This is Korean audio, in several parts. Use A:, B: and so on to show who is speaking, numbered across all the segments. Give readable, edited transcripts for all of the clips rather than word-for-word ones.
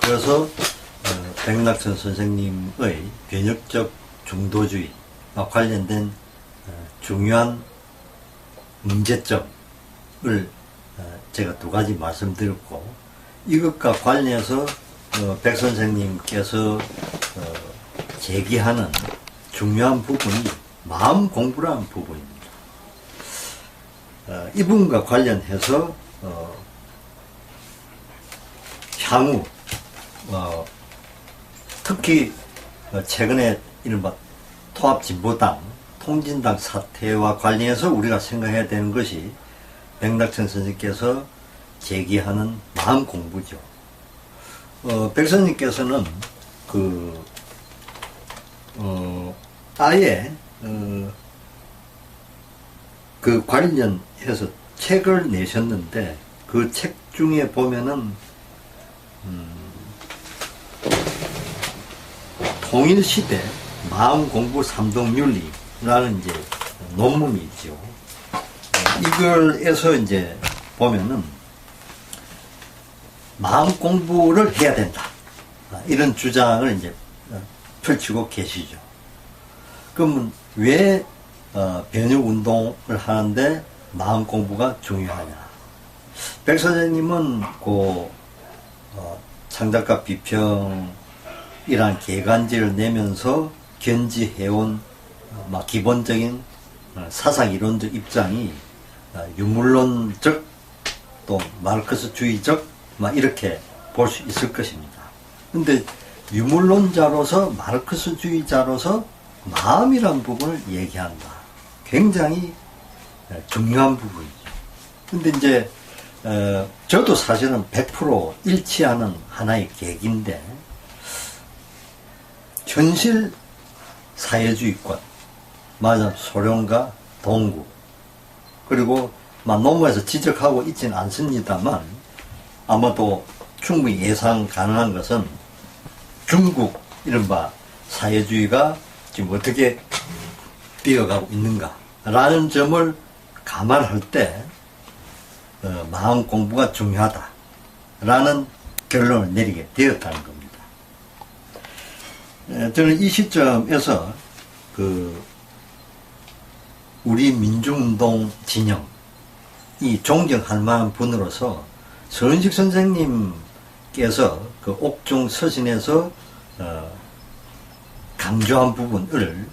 A: 그래서 백낙천 선생님의 변혁적 중도주의와 관련된 중요한 문제점을 제가 두 가지 말씀드렸고, 이것과 관련해서 백 선생님께서 제기하는 중요한 부분이 마음 공부라는 부분입니다. 이 부분과 관련해서 향후 특히 최근에 이른바 통합진보당, 통진당 사태와 관련해서 우리가 생각해야 되는 것이 백낙천 선생님께서 제기하는 마음 공부죠. 백 선생님께서는 아예 그 관련해서 책을 내셨는데, 그 책 중에 보면은 통일시대 마음공부 삼동윤리라는 이제 논문이 있죠. 이걸에서 이제 보면은 마음 공부를 해야 된다, 이런 주장을 이제 펼치고 계시죠. 그러면 왜 변혁 운동을 하는데 마음 공부가 중요하냐? 백 선생님은 창작과 비평이란 개간지를 내면서 견지해온 기본적인 사상 이론적 입장이 유물론적 또 마르크스주의적 이렇게 볼 수 있을 것입니다. 근데 유물론자로서 마르크스주의자로서 마음이란 부분을 얘기한다. 굉장히 중요한 부분이죠. 근데 이제 저도 사실은 100% 일치하는 하나의 계기인데, 현실 사회주의권, 소련과 동구, 그리고 논문에서 지적하고 있지는 않습니다만 아마도 충분히 예상 가능한 것은 중국 이른바 사회주의가 지금 어떻게 뛰어가고 있는가 라는 점을 감안할 때 마음 공부가 중요하다 라는 결론을 내리게 되었다는 겁니다. 저는 이 시점에서 우리 민주운동 진영이 존경할 만한 분으로서 서은식 선생님께서 옥중 서신에서 강조한 부분을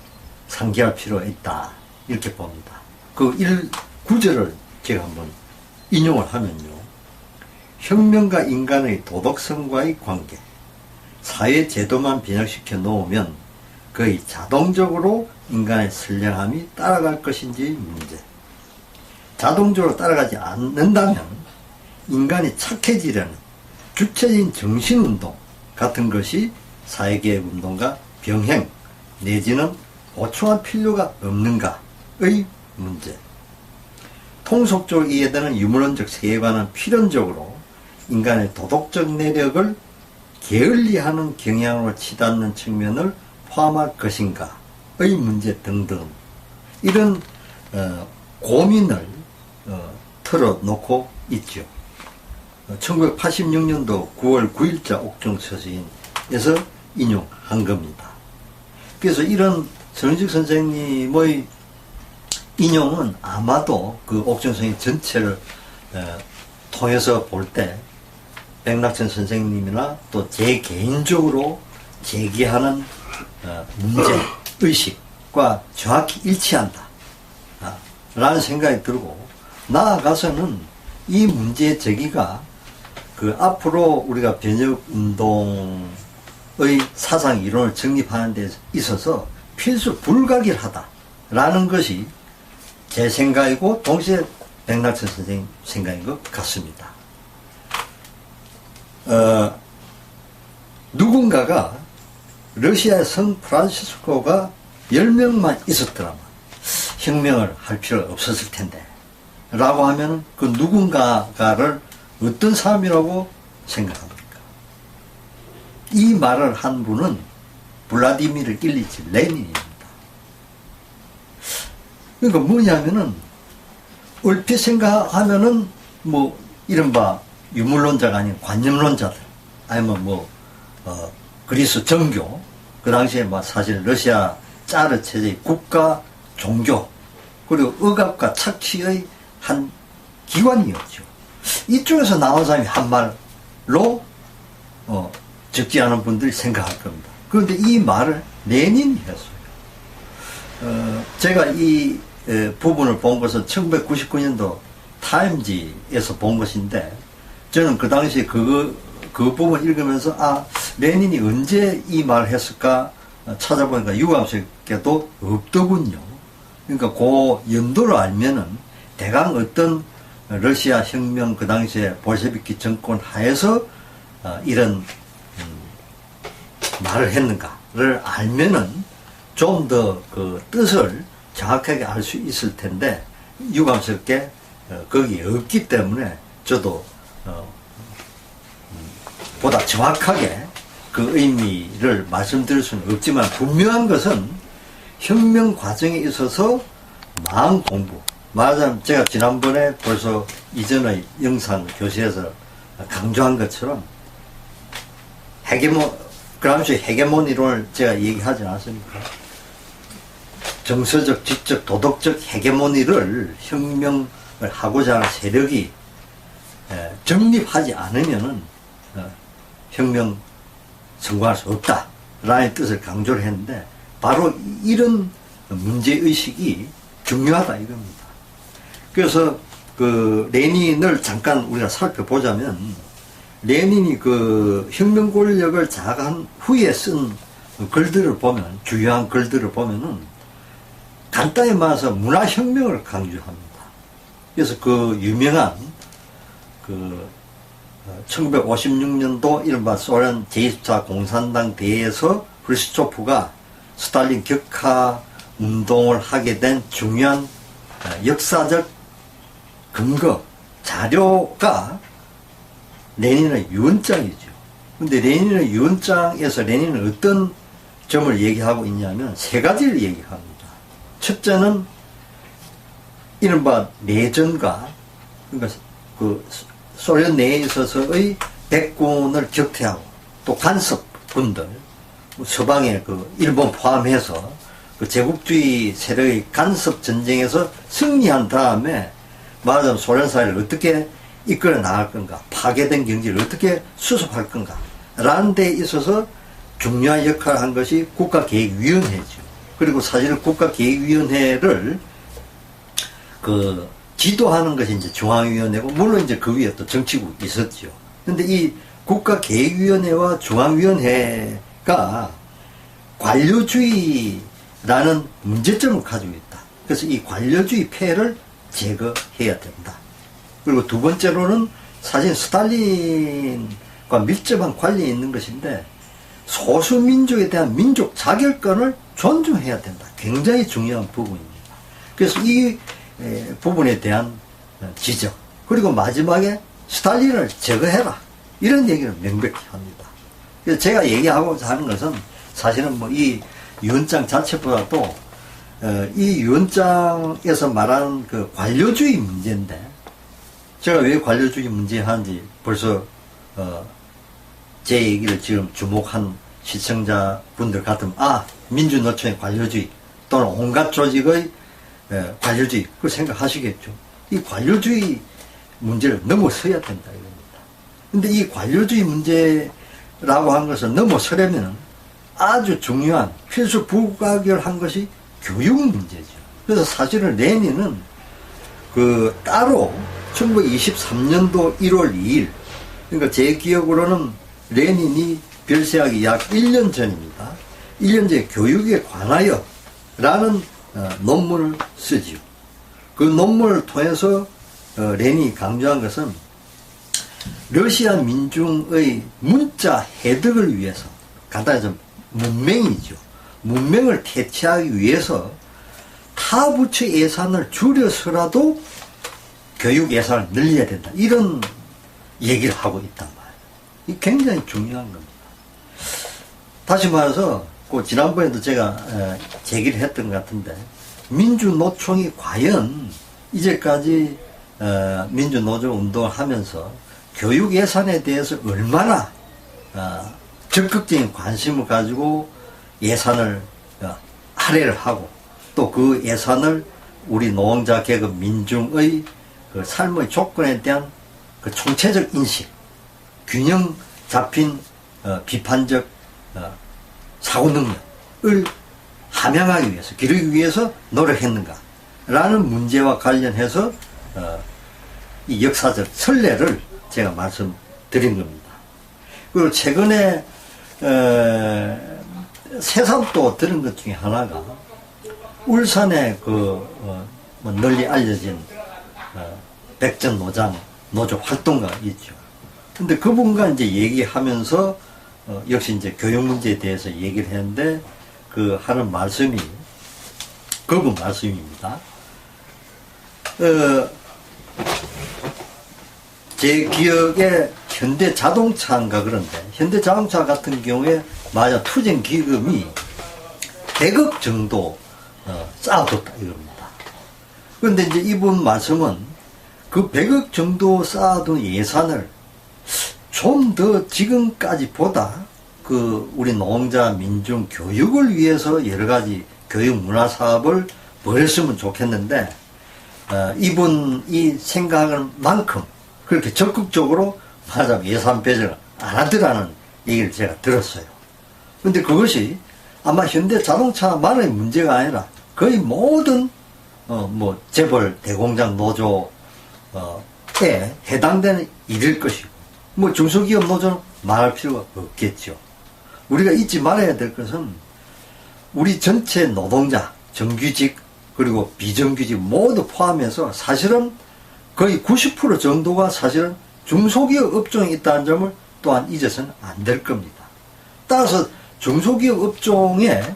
A: 상기할 필요가 있다, 이렇게 봅니다. 그 1구절을 제가 한번 인용을 하면요. 혁명과 인간의 도덕성과의 관계, 사회 제도만 변혁시켜 놓으면 거의 자동적으로 인간의 선량함이 따라갈 것인지 문제. 자동적으로 따라가지 않는다면 인간이 착해지려는 주체적인 정신운동 같은 것이 사회개혁 운동과 병행 내지는 보충할 필요가 없는가의 문제. 통속적으로 이해되는 유물론적 세계관은 필연적으로 인간의 도덕적 내력을 게을리하는 경향으로 치닫는 측면을 포함할 것인가의 문제 등등, 이런 고민을 털어놓고 있죠. 1986년도 9월 9일자 옥중 서신에서 인용한 겁니다. 그래서 이런 서은식 선생님의 인용은 아마도 옥중 서신 전체를 통해서 볼 때 백낙천 선생님이나 또 제 개인적으로 제기하는 문제의식과 정확히 일치한다 라는 생각이 들고, 나아가서는 이 문제 제기가 앞으로 우리가 변혁운동의 사상 이론을 정립하는 데 있어서 필수 불가결하다 라는 것이 제 생각이고 동시에 백낙천 선생님 생각인 것 같습니다. 누군가가 러시아의 성 프란시스코가 10명만 있었더라면 혁명을 할 필요가 없었을 텐데 라고 하면 그 누군가를 어떤 사람이라고 생각합니까? 이 말을 한 분은 블라디미르 일리치 레닌입니다. 그러니까 뭐냐면은 얼핏 생각하면은 이른바 유물론자가 아닌 관념론자들, 아니면 그리스 정교, 그 당시에 뭐 사실 러시아 짜르 체제의 국가 종교, 그리고 의학과 착취의 한 기관이었죠. 이쪽에서 나온 사람이 한 말로 적지 않은 분들이 생각할 겁니다. 그런데 이 말을 레닌이 했어요. 제가 이 부분을 본 것은 1999년도 타임지에서 본 것인데, 저는 그 당시에 그 부분 읽으면서 레닌이 언제 이 말을 했을까 찾아보니까 유감스럽게도 없더군요. 그러니까 그 연도를 알면은 대강 어떤 러시아 혁명, 그 당시에 볼셰비키 정권 하에서 이런 말을 했는가를 알면은 좀 더 그 뜻을 정확하게 알 수 있을 텐데, 유감스럽게 거기에 없기 때문에 저도 보다 정확하게 그 의미를 말씀드릴 수는 없지만, 분명한 것은 혁명 과정에 있어서 마음 공부, 말하자면 제가 지난번에 벌써 이전의 영상 교실에서 강조한 것처럼 그람시의 헤게몬 이론을 제가 얘기하지 않았습니까? 정서적, 지적, 도덕적 헤게모니를 혁명을 하고자 하는 세력이 정립하지 않으면은 혁명 성공할 수 없다라는 뜻을 강조를 했는데, 바로 이런 문제의식이 중요하다 이겁니다. 그래서 그 레닌을 잠깐 우리가 살펴보자면, 레닌이 그 혁명 권력을 장악한 후에 쓴 글들을 보면, 주요한 글들을 보면은 간단히 말해서 문화혁명을 강조합니다. 그래서 그 유명한 그 1956년도 이른바 소련 제24 공산당 대회에서 프르시초프가 스탈린 격하 운동을 하게 된 중요한 역사적 근거, 자료가 레닌의 유언장이죠. 근데 레닌의 유언장에서 레닌은 어떤 점을 얘기하고 있냐면 세 가지를 얘기합니다. 첫째는 이른바 내전과, 그러니까 그 소련 내에 있어서의 백군을 격퇴하고 또 간섭군들, 서방의 그 일본 포함해서 그 제국주의 세력의 간섭 전쟁에서 승리한 다음에 말하자면 소련 사회를 어떻게 이끌어 나갈 건가, 파괴된 경제를 어떻게 수습할 건가 라는 데 있어서 중요한 역할을 한 것이 국가계획위원회죠. 그리고 사실 국가계획위원회를 그 지도하는 것이 이제 중앙위원회고, 물론 이제 그 위에 또 정치국이 있었죠. 근데 이 국가계획위원회와 중앙위원회가 관료주의라는 문제점을 가지고 있다. 그래서 이 관료주의 폐해를 제거해야 된다. 그리고 두 번째로는 사실 스탈린과 밀접한 관련이 있는 것인데, 소수민족에 대한 민족 자결권을 존중해야 된다. 굉장히 중요한 부분입니다. 그래서 이 부분에 대한 지적, 그리고 마지막에 스탈린을 제거해라, 이런 얘기를 명백히 합니다. 그래서 제가 얘기하고자 하는 것은 사실은 뭐 이 유언장 자체보다도 이 유언장에서 말하는 그 관료주의 문제인데, 제가 왜 관료주의 문제 하는지 벌써 제 얘기를 지금 주목한 시청자분들 같으면 민주노총의 관료주의 또는 온갖 조직의 관료주의, 그걸 생각하시겠죠. 이 관료주의 문제를 넘어서야 된다 이겁니다. 근데 이 관료주의 문제라고 한 것을 넘어서려면 아주 중요한 필수 부가결한 것이 교육 문제죠. 그래서 사실은 레닌은 그 따로 1923년도 1월 2일, 그러니까 제 기억으로는 레닌이 별세하기 약 1년 전입니다. 1년 전에 교육에 관하여 라는 논문을 쓰지요. 그 논문을 통해서 레닌이 강조한 것은 러시아 민중의 문자 해득을 위해서, 간단히 좀 문맹이죠. 문맹을 퇴치하기 위해서 타 부처 예산을 줄여서라도 교육 예산을 늘려야 된다, 이런 얘기를 하고 있단 말이에요. 이게 굉장히 중요한 겁니다. 다시 말해서 그 지난번에도 제가 제기를 했던 것 같은데, 민주노총이 과연 이제까지 민주노조 운동을 하면서 교육 예산에 대해서 얼마나 적극적인 관심을 가지고 예산을 할애를 하고 또 그 예산을 우리 노동자 계급 민중의 그 삶의 조건에 대한 그 총체적 인식, 균형 잡힌 비판적 사고 능력을 함양하기 위해서, 기르기 위해서 노력했는가 라는 문제와 관련해서 이 역사적 선례를 제가 말씀드린 겁니다. 그리고 최근에 새삼 또 들은 것 중에 하나가 울산에 널리 알려진 백전노장 노조 활동가 있죠. 근데 그분과 이제 얘기하면서 역시 이제 교육 문제에 대해서 얘기를 했는데 그 하는 말씀이 그분 말씀입니다. 제 기억에 현대자동차인가 그런데 현대자동차 같은 경우에 맞아 투쟁 기금이 100억 정도 쌓아뒀다 이겁니다. 그런데 이제 이분 말씀은 그 100억 정도 쌓아둔 예산을 좀 더 지금까지보다 그 우리 노동자 민중 교육을 위해서 여러 가지 교육 문화 사업을 벌였으면 좋겠는데 이분이 생각하는 만큼 그렇게 적극적으로 말하자면 예산 배정을 안 하더라는 얘기를 제가 들었어요. 근데 그것이 아마 현대자동차만의 문제가 아니라 거의 모든 재벌 대공장 노조에 해당되는 일일 것이고 중소기업 노조는 말할 필요가 없겠죠. 우리가 잊지 말아야 될 것은 우리 전체 노동자, 정규직 그리고 비정규직 모두 포함해서 사실은 거의 90% 정도가 사실은 중소기업 업종에 있다는 점을 또한 잊어서는 안 될 겁니다. 따라서 중소기업 업종에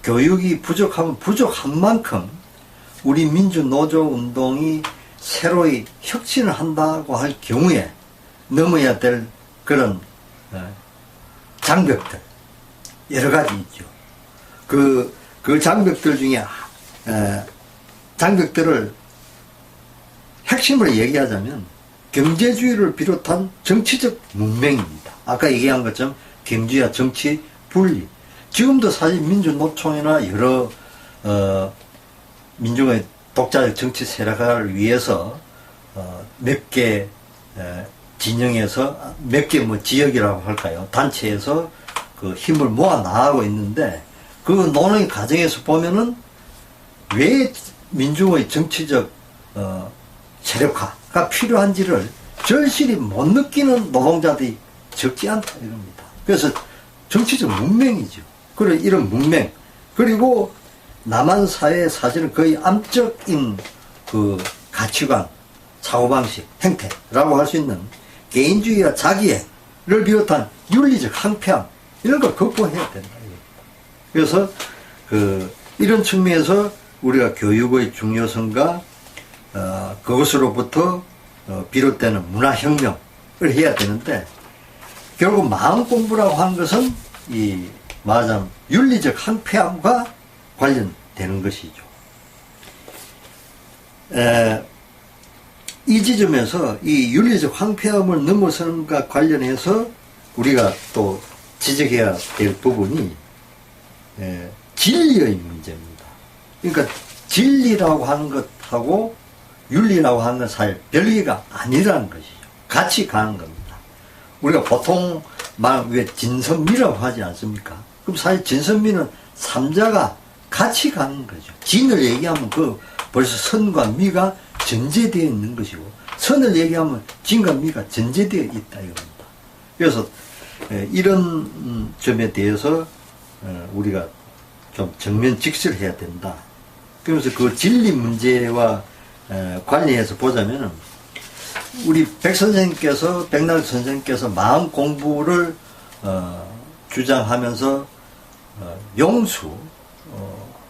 A: 교육이 부족하면 부족한 만큼 우리 민주노조 운동이 새로이 혁신을 한다고 할 경우에 넘어야 될 그런 장벽들 여러 가지 있죠. 그 장벽들 중에 장벽들을 핵심으로 얘기하자면 경제주의를 비롯한 정치적 문명입니다. 아까 얘기한 것처럼 경제와 정치 분리. 지금도 사실 민주노총이나 여러 민중의 독자적 정치 세력화를 위해서 몇 개 진영에서 몇 개 지역이라고 할까요? 단체에서 그 힘을 모아 나가고 있는데 그 논의 과정에서 보면은 왜 민중의 정치적 세력화가 필요한지를 절실히 못 느끼는 노동자들이 적지 않다 이겁니다. 그래서 정치적 문맹이죠. 그리고 이런 문맹 그리고 남한 사회의 사실은 거의 암적인 그 가치관, 사고방식, 행태라고 할 수 있는 개인주의와 자기애를 비롯한 윤리적 항폐함 이런 걸 극복해야 된다. 그래서 이런 측면에서 우리가 교육의 중요성과 그것으로부터 비롯되는 문화혁명을 해야 되는데 결국 마음 공부라고 하는 것은 말하자면 윤리적 항폐함과 관련되는 것이죠. 이 지점에서 이 윤리적 황폐함을 넘어서는 것과 관련해서 우리가 또 지적해야 될 부분이 진리의 문제입니다. 그러니까 진리라고 하는 것하고 윤리라고 하는 건 사실 별개가 아니라는 것이죠. 같이 가는 겁니다. 우리가 보통 왜 진선미라고 하지 않습니까? 그럼 사실 진선미는 삼자가 같이 가는 거죠. 진을 얘기하면 벌써 선과 미가 전제되어 있는 것이고 선을 얘기하면 진과 미가 전제되어 있다 이겁니다. 그래서 이런 점에 대해서 우리가 좀 정면 직설해야 된다. 그러면서 그 진리 문제와 관련해서 보자면은 우리 백낙 선생님께서 마음 공부를 주장하면서 용수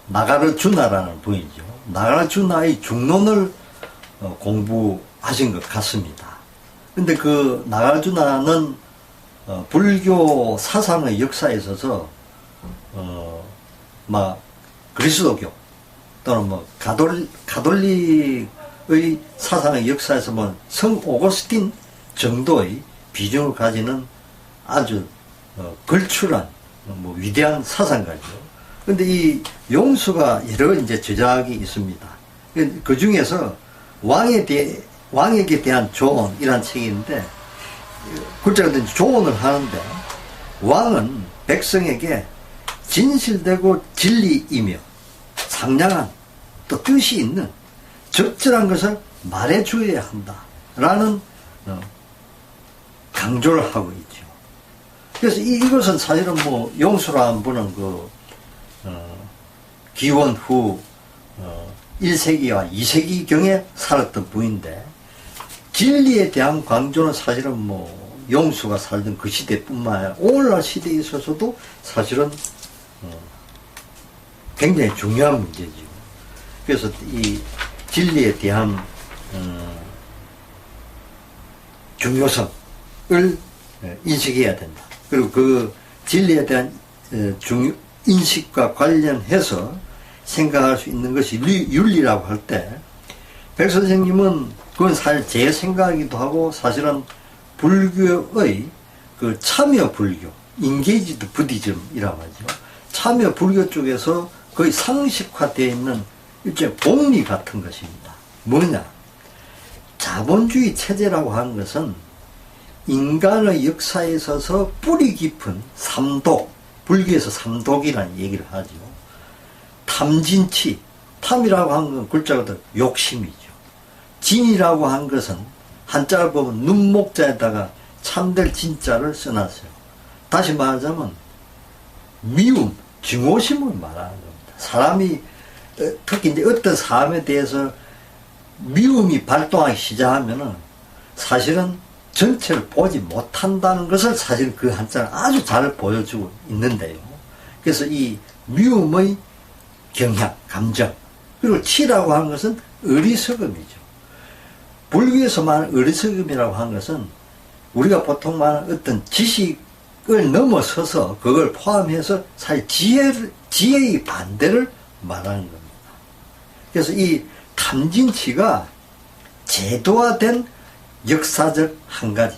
A: 나가르주나라는 분이죠. 나가르주나의 중론을 공부하신 것 같습니다. 근데 그 나가르주나는 불교 사상의 역사에 있어서 그리스도교 또는 가톨릭의 사상의 역사에서 성 오거스틴 정도의 비중을 가지는 아주 걸출한 위대한 사상가죠. 근데 이 용수가 여러 이제 저작이 있습니다. 그 중에서 왕에게 대한 조언이란 책이 있는데, 글자가 조언을 하는데, 왕은 백성에게 진실되고 진리이며 상냥한 또 뜻이 있는 적절한 것을 말해 주어야 한다 라는 강조를 하고 있죠. 그래서 이것은 사실은 용수라는 분은 기원 후 1세기와 2세기경에 살았던 분인데, 진리에 대한 강조는 사실은 용수가 살던 그 시대뿐만 아니라 오늘날 시대에 있어서도 사실은 굉장히 중요한 문제죠. 그래서 이 진리에 대한 중요성을 인식해야 된다. 그리고 그 진리에 대한 인식과 관련해서 생각할 수 있는 것이 윤리라고 할 때, 백 선생님은 그건 사실 제 생각이기도 하고, 사실은 불교의 그 참여 불교, 인게이지드 부디즘이라고 하죠. 참여 불교 쪽에서 거의 상식화되어 있는 일종의 공리 같은 것입니다. 뭐냐? 자본주의 체제라고 하는 것은 인간의 역사에 있어서 뿌리 깊은 삼독, 불교에서 삼독이라는 얘기를 하죠. 탐진치, 탐이라고 하는 건 글자가 더 욕심이죠. 진이라고 하는 것은 한자를 보면 눈목자에다가 참될 진자를 써놨어요. 다시 말하자면 미움, 증오심을 말하는 겁니다. 사람이 특히 이제 어떤 사람에 대해서 미움이 발동하기 시작하면은 사실은 전체를 보지 못한다는 것을 사실 그 한자는 아주 잘 보여주고 있는데요. 그래서 이 미움의 경향, 감정, 그리고 치라고 하는 것은 어리석음이죠. 불교에서 말하는 어리석음이라고 하는 것은 우리가 보통 말하는 어떤 지식을 넘어서서 그걸 포함해서 사실 지혜의 반대를 말하는 겁니다. 그래서 이 탐진치가 제도화된 역사적 한 가지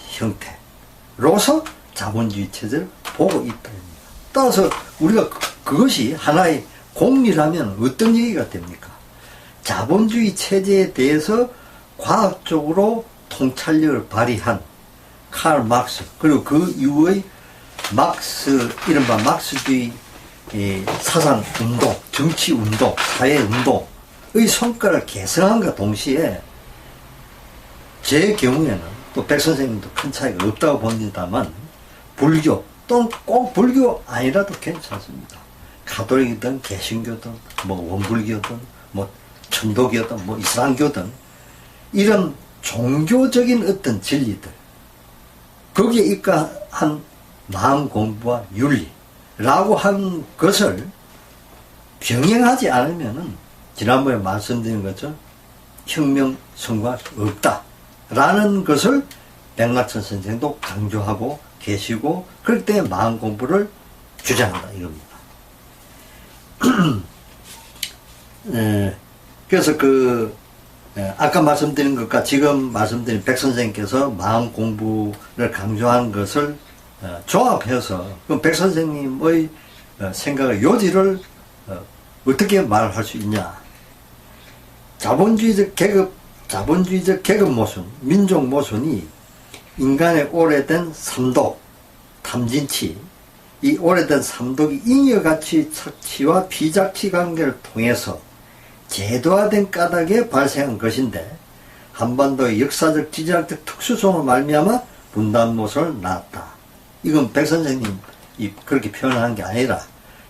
A: 형태로서 자본주의 체제를 보고 있다. 따라서 우리가 그것이 하나의 공리라면 어떤 얘기가 됩니까? 자본주의 체제에 대해서 과학적으로 통찰력을 발휘한 칼 막스, 그리고 그 이후의 이른바 막스주의 사상운동, 정치운동, 사회운동의 성과를 개성함과 동시에 제 경우에는 또 백 선생님도 큰 차이가 없다고 봅니다만, 불교 또는 꼭 불교 아니라도 괜찮습니다. 가톨릭이든 개신교든 원불교든 천도교든 이슬람교든 이런 종교적인 어떤 진리들, 거기에 입각한 마음 공부와 윤리라고 한 것을 병행하지 않으면은 지난번에 말씀드린 것처럼 혁명 성공할 수 없다라는 것을 백마천 선생도 강조하고 계시고, 그럴 때 마음 공부를 주장한다 이겁니다. 그래서 아까 말씀드린 것과 지금 말씀드린 백 선생님께서 마음 공부를 강조한 것을 조합해서 그럼 백 선생님의 생각의 요지를 어떻게 말할 수 있냐? 자본주의적 계급 모순, 민족 모순이 인간의 오래된 삼독, 탐진치, 이 오래된 삼독이 잉여가치 착취와 비작취 관계를 통해서 제도화된 까닭에 발생한 것인데, 한반도의 역사적 지리학적 특수성으로 말미암아 분단 모습을 낳았다. 이건 백 선생님이 그렇게 표현한 게 아니라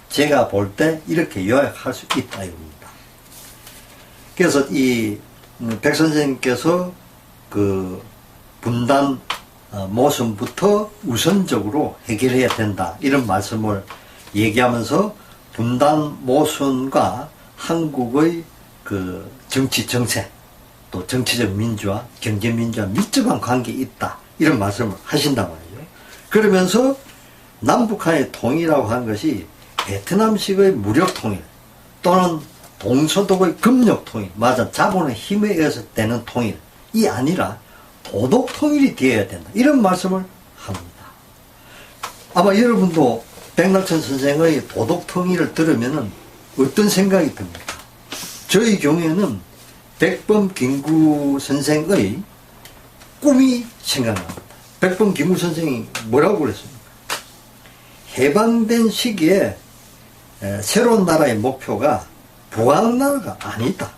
A: 제가 볼 때 이렇게 요약할 수 있다 이겁니다. 그래서 이 백 선생님께서 그 분단 모순부터 우선적으로 해결해야 된다 이런 말씀을 얘기하면서, 분단 모순과 한국의 그 정치 정세, 또 정치적 민주화, 경제 민주화 밀접한 관계에 있다 이런 말씀을 하신단 말이죠. 그러면서 남북한의 통일이라고 하는 것이 베트남식의 무력 통일 또는 동서독의 금력 통일, 맞아, 자본의 힘에 의해서 되는 통일이 아니라 도덕 통일이 되어야 된다 이런 말씀을 합니다. 아마 여러분도 백낙천 선생의 도덕통일을 들으면은 어떤 생각이 듭니까? 저희 경우에는 백범 김구 선생의 꿈이 생각납니다. 백범 김구 선생이 뭐라고 그랬습니까? 해방된 시기에 새로운 나라의 목표가 부강나라가 아니다.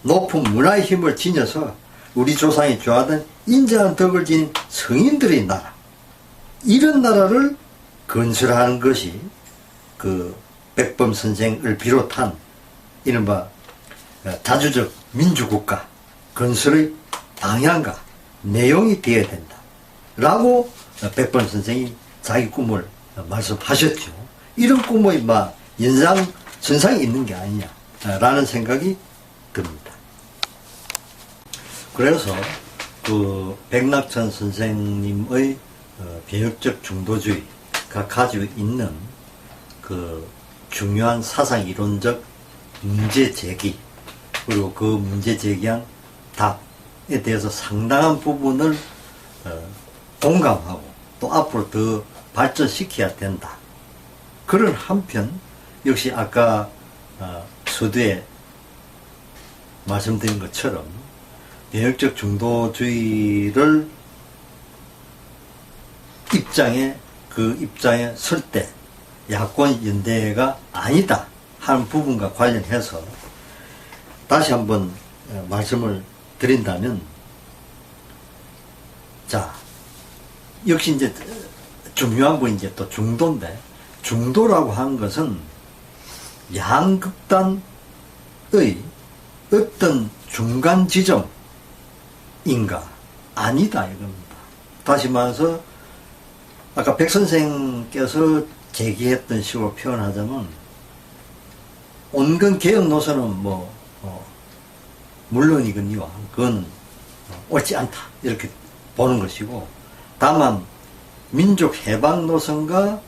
A: 높은 문화의 힘을 지녀서 우리 조상이 좋아하던 인자한 덕을 지닌 성인들의 나라, 이런 나라를 건설하는 것이 그 백범 선생을 비롯한 이른바 자주적 민주국가 건설의 방향과 내용이 되어야 된다 라고 백범 선생이 자기 꿈을 말씀하셨죠. 이런 꿈의 연상선상이 있는 게 아니냐 라는 생각이 듭니다. 그래서 그 백낙천 선생님의 변혁적 중도주의가 가지고 있는 그 중요한 사상 이론적 문제 제기, 그리고 그 문제 제기한 답에 대해서 상당한 부분을 공감하고 또 앞으로 더 발전시켜야 된다. 그런 한편 역시 아까 서두에 말씀드린 것처럼 변혁적 중도주의를 그 입장에 설 때 야권 연대가 아니다 하는 부분과 관련해서 다시 한번 말씀을 드린다면, 자, 역시 이제 중요한 분 이제 또 중도인데, 중도라고 하는 것은 양극단의 어떤 중간 지점인가 아니다 이겁니다. 다시 말해서 아까 백 선생께서 제기했던 식으로 표현하자면 온건 개혁 노선은 물론이거니와 그건 옳지 않다 이렇게 보는 것이고, 다만 민족 해방 노선과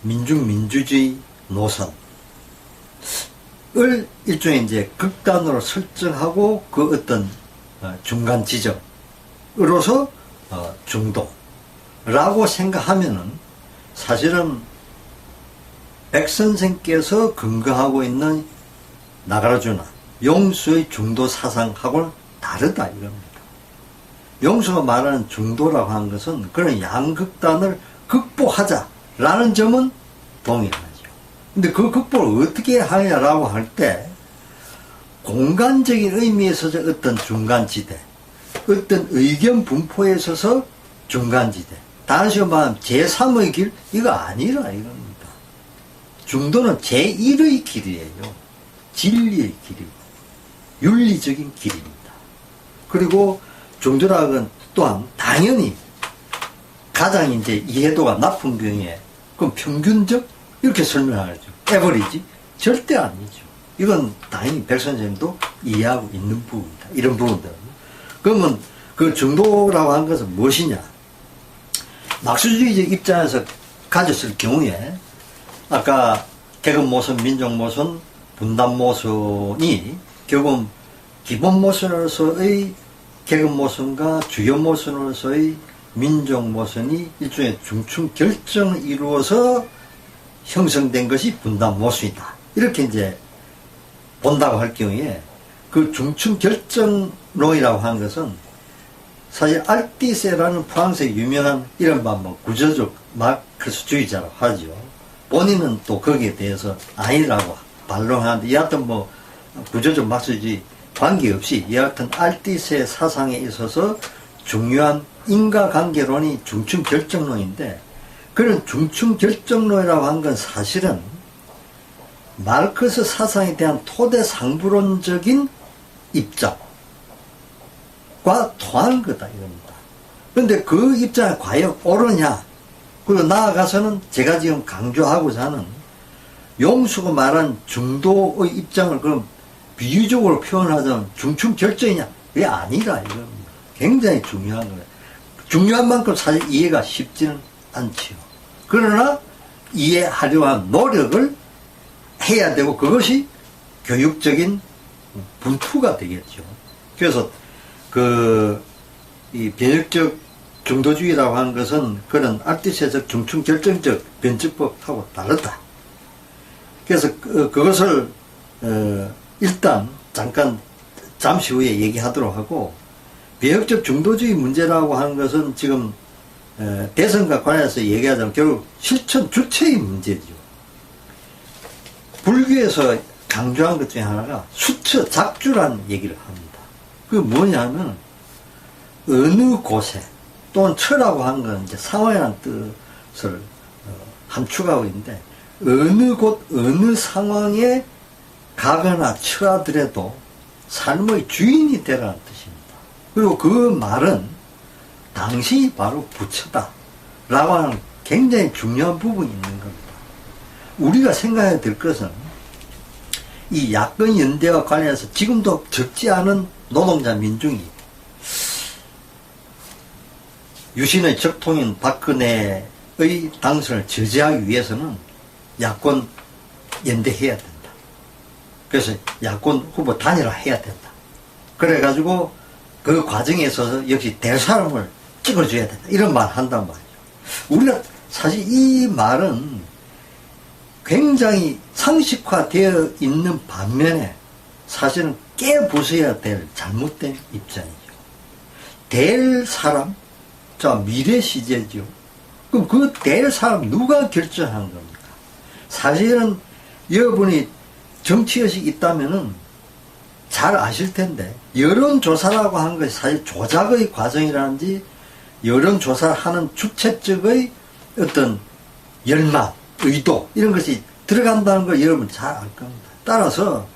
A: 민주주의 노선을 일종의 이제 극단으로 설정하고 그 어떤 중간 지점으로서 중도라고 생각하면은 사실은 백 선생께서 근거하고 있는 나가라주나 용수의 중도 사상하고는 다르다 이겁니다. 용수가 말하는 중도라고 하는 것은 그런 양극단을 극복하자라는 점은 동의하죠. 근데 그 극복을 어떻게 하냐라고 할 때 공간적인 의미에 있어서 어떤 중간지대, 어떤 의견 분포에 있어서 중간지대, 다시 말하면 제3의 길, 이거 아니라 이겁니다. 중도는 제1의 길이에요. 진리의 길이고 윤리적인 길입니다. 그리고 중도라는 또한 당연히 가장 이제 이해도가 높은 경우에 그럼 평균적 이렇게 설명하죠. 에버리지 절대 아니죠. 이건 당연히 백 선생님도 이해하고 있는 부분이다. 이런 부분들. 그러면 그 중도라고 하는 것은 무엇이냐? 막수주의적 입장에서 가졌을 경우에 아까 계급 모선, 민족 모선, 분단 모선이 결국은 기본 모선으로서의 계급 모선과 주요 모선으로서의 민족 모선이 일종의 중층 결정을 이루어서 형성된 것이 분단 모선이다. 이렇게 이제 본다고 할 경우에 그 중층 결정론이라고 하는 것은 사실 알티세라는 프랑스의 유명한 이른바 구조적 마크스주의자라고 하죠. 본인은 또 거기에 대해서 아니라고 반론하는데, 여하튼 구조적 마크스주의 관계없이 여하튼 알티세 사상에 있어서 중요한 인과관계론이 중층 결정론인데, 그런 중층 결정론이라고 하는 건 사실은 마르크스 사상에 대한 토대상부론적인 입장과 통하는 거다 이겁니다. 그런데 그 입장이 과연 옳으냐? 그리고 나아가서는 제가 지금 강조하고자 하는 용수가 말한 중도의 입장을 그럼 비유적으로 표현하자면 중층 결정이냐? 그게 아니라 이겁니다. 굉장히 중요한 거예요. 중요한 만큼 사실 이해가 쉽지는 않지요. 그러나 이해하려한 노력을 해야 되고 그것이 교육적인 분투가 되겠죠. 그래서 이 변혁적 중도주의라고 하는 것은 그런 알뜰세적 중충결정적 변증법하고 다르다. 그래서 그것을 일단 잠시 후에 얘기하도록 하고, 배역적 중도주의 문제라고 하는 것은 지금 대선과 관련해서 얘기하자면 결국 실천 주체의 문제죠. 불교에서 강조한 것 중에 하나가 수처 작주라는 얘기를 합니다. 그게 뭐냐면 어느 곳에, 또는 처라고 하는 건 이제 상황이라는 뜻을 함축하고 있는데, 어느 곳 어느 상황에 가거나 처하더라도 삶의 주인이 되라는 뜻입니다. 그리고 그 말은 당신이 바로 부처다 라고 하는 굉장히 중요한 부분이 있는 겁니다. 우리가 생각해야 될 것은 이 야권 연대와 관련해서 지금도 적지 않은 노동자 민중이 유신의 적통인 박근혜의 당선을 저지하기 위해서는 야권 연대해야 된다. 그래서 야권 후보 단일화해야 된다. 그래가지고 그 과정에 있어서 역시 될 사람을 찍어줘야 된다. 이런 말 한단 말이죠. 우리가 사실 이 말은 굉장히 상식화되어 있는 반면에 사실은 깨부숴야 될 잘못된 입장이죠. 될 사람, 자, 미래 시제죠. 그럼 그 될 사람 누가 결정한 겁니까? 사실은 여러분이 정치의식이 있다면은 잘 아실 텐데, 여론조사라고 하는 것이 사실 조작의 과정이라든지 여론조사를 하는 주체 측의 어떤 열망, 의도, 이런 것이 들어간다는 걸 여러분 잘 알 겁니다. 따라서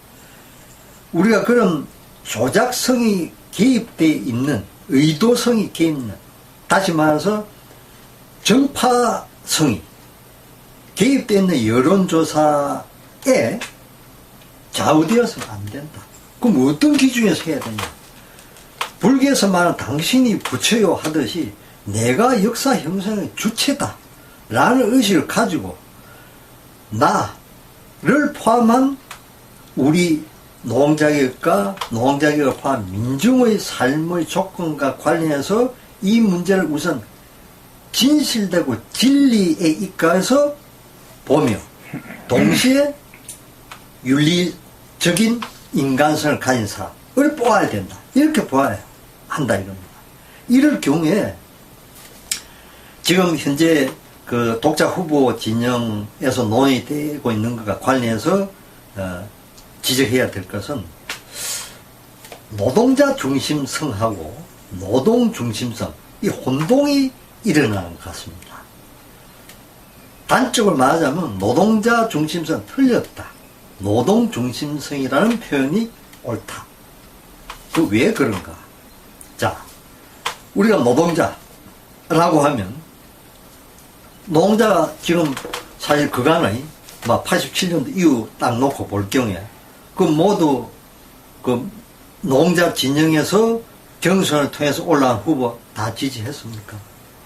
A: 우리가 그런 조작성이 개입되어 있는, 의도성이 개입 있는, 다시 말해서 정파성이 개입되어 있는 여론조사에 좌우되어서는 안 된다. 그럼 어떤 기준에서 해야 되냐? 불교에서 말하는 당신이 부처요 하듯이 내가 역사 형성의 주체다 라는 의식을 가지고 나를 포함한 우리 노동자격과 노동자격을 포함한 민중의 삶의 조건과 관련해서 이 문제를 우선 진실되고 진리에 입각해서 보며 동시에 윤리적인 인간성을 가진 사람을 뽑아야 된다. 이렇게 보아야 한다 이겁니다. 이럴 경우에 지금 현재 그 독자 후보 진영에서 논의되고 있는 것과 관련해서 지적해야 될 것은 노동자 중심성하고 노동 중심성, 이 혼동이 일어나는 것 같습니다. 단적으로 말하자면 노동자 중심성은 틀렸다. 노동 중심성이라는 표현이 옳다. 그 왜 그런가? 자, 우리가 노동자라고 하면 노동자가 지금 사실 그간의 87년도 이후 딱 놓고 볼 경우에 그 모두 그 노동자 진영에서 경선을 통해서 올라간 후보 다 지지했습니까?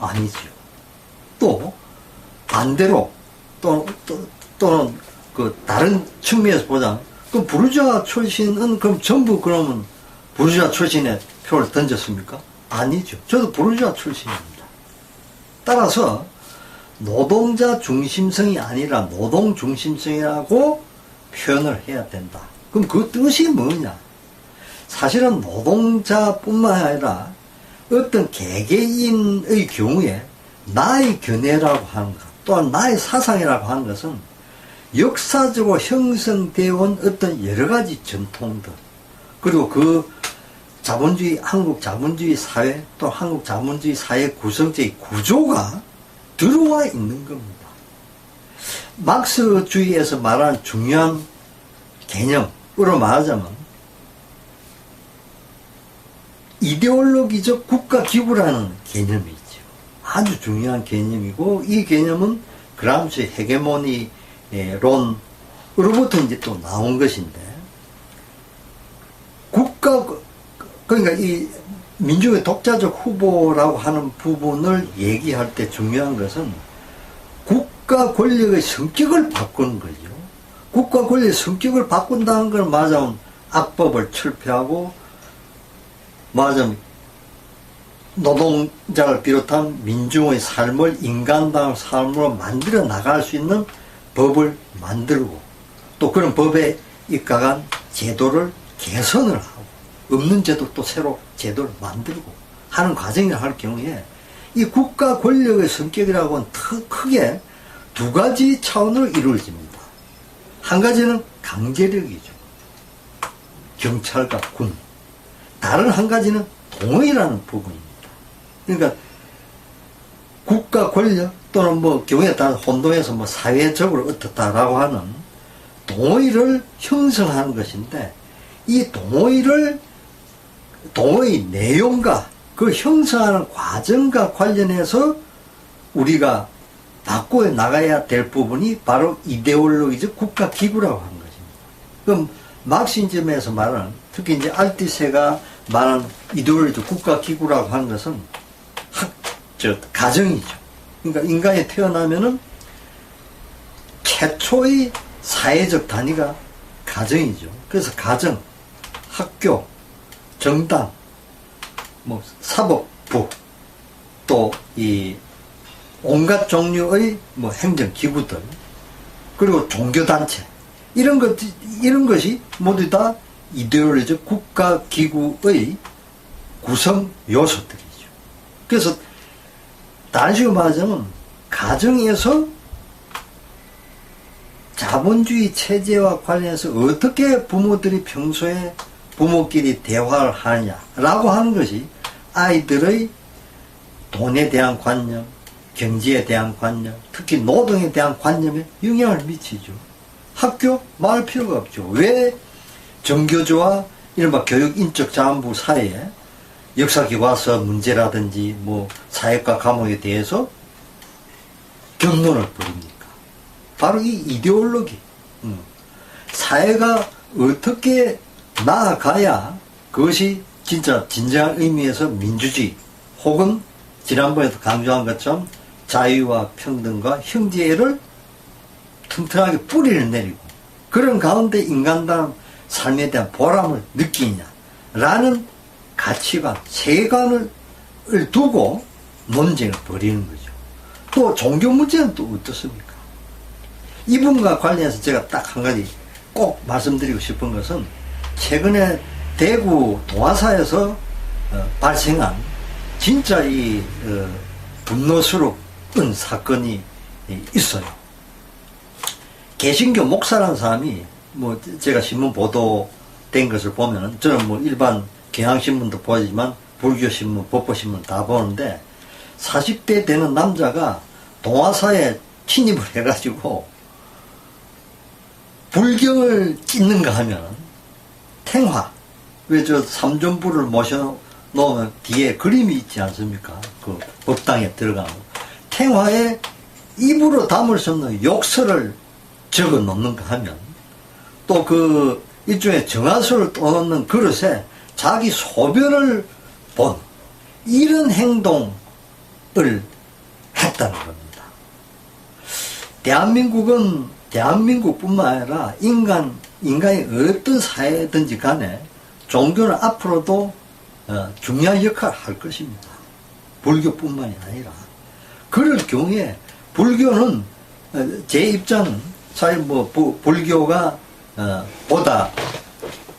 A: 아니죠. 또 반대로 또는 그 다른 측면에서 보자면 그 부르주아 출신은 그럼 전부 그러면 부르주아 출신의 표를 던졌습니까? 아니죠. 저도 부르주아 출신입니다. 따라서 노동자 중심성이 아니라 노동 중심성이라고 표현을 해야 된다. 그럼 그 뜻이 뭐냐? 사실은 노동자뿐만 아니라 어떤 개개인의 경우에 나의 견해라고 하는 것, 또한 나의 사상이라고 하는 것은 역사적으로 형성되어 온 어떤 여러 가지 전통들, 그리고 그 자본주의, 한국 자본주의 사회, 또 한국 자본주의 사회 구성체의 구조가 들어와 있는 겁니다. 막스주의에서 말하는 중요한 개념으로 말하자면 이데올로기적 국가기구라는 개념이 있죠. 아주 중요한 개념이고, 이 개념은 그람시의 헤게모니 론으로부터 이제 또 나온 것인데, 그러니까 이 민중의 독자적 후보라고 하는 부분을 얘기할 때 중요한 것은 국가 권력의 성격을 바꾸는 거죠. 국가 권력의 성격을 바꾼다는 걸 말하자면 악법을 철폐하고, 말하자면 노동자를 비롯한 민중의 삶을 인간다운 삶으로 만들어 나갈 수 있는 법을 만들고 또 그런 법에 입각한 제도를 개선을 하고 없는 제도 또 새로 제도를 만들고 하는 과정을 할 경우에 이 국가 권력의 성격이라고는 크게 두 가지 차원으로 이루어집니다. 한 가지는 강제력이죠. 경찰과 군. 다른 한 가지는 동의라는 부분입니다. 그러니까 국가 권력 또는 뭐 경우에 따라 혼동해서 뭐 사회적으로 어떻다라고 하는 동의를 형성하는 것인데 이 동의 내용과 그 형성하는 과정과 관련해서 우리가 바꿔 나가야 될 부분이 바로 이데올로기적 국가기구라고 하는 것입니다. 그럼 막시즘에서 말하는 특히 이제 알티세가 말하는 이데올로기적 국가기구라고 하는 것은 가정이죠. 그러니까 인간이 태어나면은 최초의 사회적 단위가 가정이죠. 그래서 가정, 학교, 정당, 뭐 사법부, 또 이 온갖 종류의 뭐 행정기구들, 그리고 종교단체, 이런 것이 모두 다 이데올로기적 국가기구의 구성 요소들이죠. 그래서 다른 식으로 말하자면 가정에서 자본주의 체제와 관련해서 어떻게 부모들이 평소에 부모끼리 대화를 하느냐라고 하는 것이 아이들의 돈에 대한 관념, 경제에 대한 관념, 특히 노동에 대한 관념에 영향을 미치죠. 학교 말할 필요가 없죠. 왜 정교조와 이른바 교육인적자원부 사이에 역사교과서 문제라든지 뭐 사회과 과목에 대해서 경론을 벌입니까? 바로 이 이데올로기. 사회가 어떻게 나아가야 그것이 진짜 진정한 의미에서 민주주의 혹은 지난번에도 강조한 것처럼 자유와 평등과 형제를 튼튼하게 뿌리를 내리고 그런 가운데 인간다운 삶에 대한 보람을 느끼냐라는 가치관, 세계관을 두고 논쟁을 벌이는 거죠. 또 종교 문제는 또 어떻습니까? 이 부분과 관련해서 제가 딱 한 가지 꼭 말씀드리고 싶은 것은 최근에 대구 동화사에서 발생한 진짜 이 분노스러운 사건이 있어요. 개신교 목사라는 사람이 뭐 제가 신문 보도된 것을 보면은 저는 뭐 일반 경향신문도 보지만 불교신문, 법보신문 다 보는데 40대 되는 남자가 동화사에 침입을 해가지고 불경을 찢는가 하면 탱화, 왜 저 삼존부를 모셔놓으면 뒤에 그림이 있지 않습니까? 그 법당에 들어가면 탱화에 입으로 담을 수 없는 욕설을 적어 놓는가 하면 또 그 일종의 정화수를 떠놓는 그릇에 자기 소변을 본 이런 행동을 했다는 겁니다. 대한민국뿐만 아니라 인간이 어떤 사회든지 간에 종교는 앞으로도 중요한 역할을 할 것입니다. 불교뿐만이 아니라. 그럴 경우에 불교는 제 입장은 사실 뭐 불교가 보다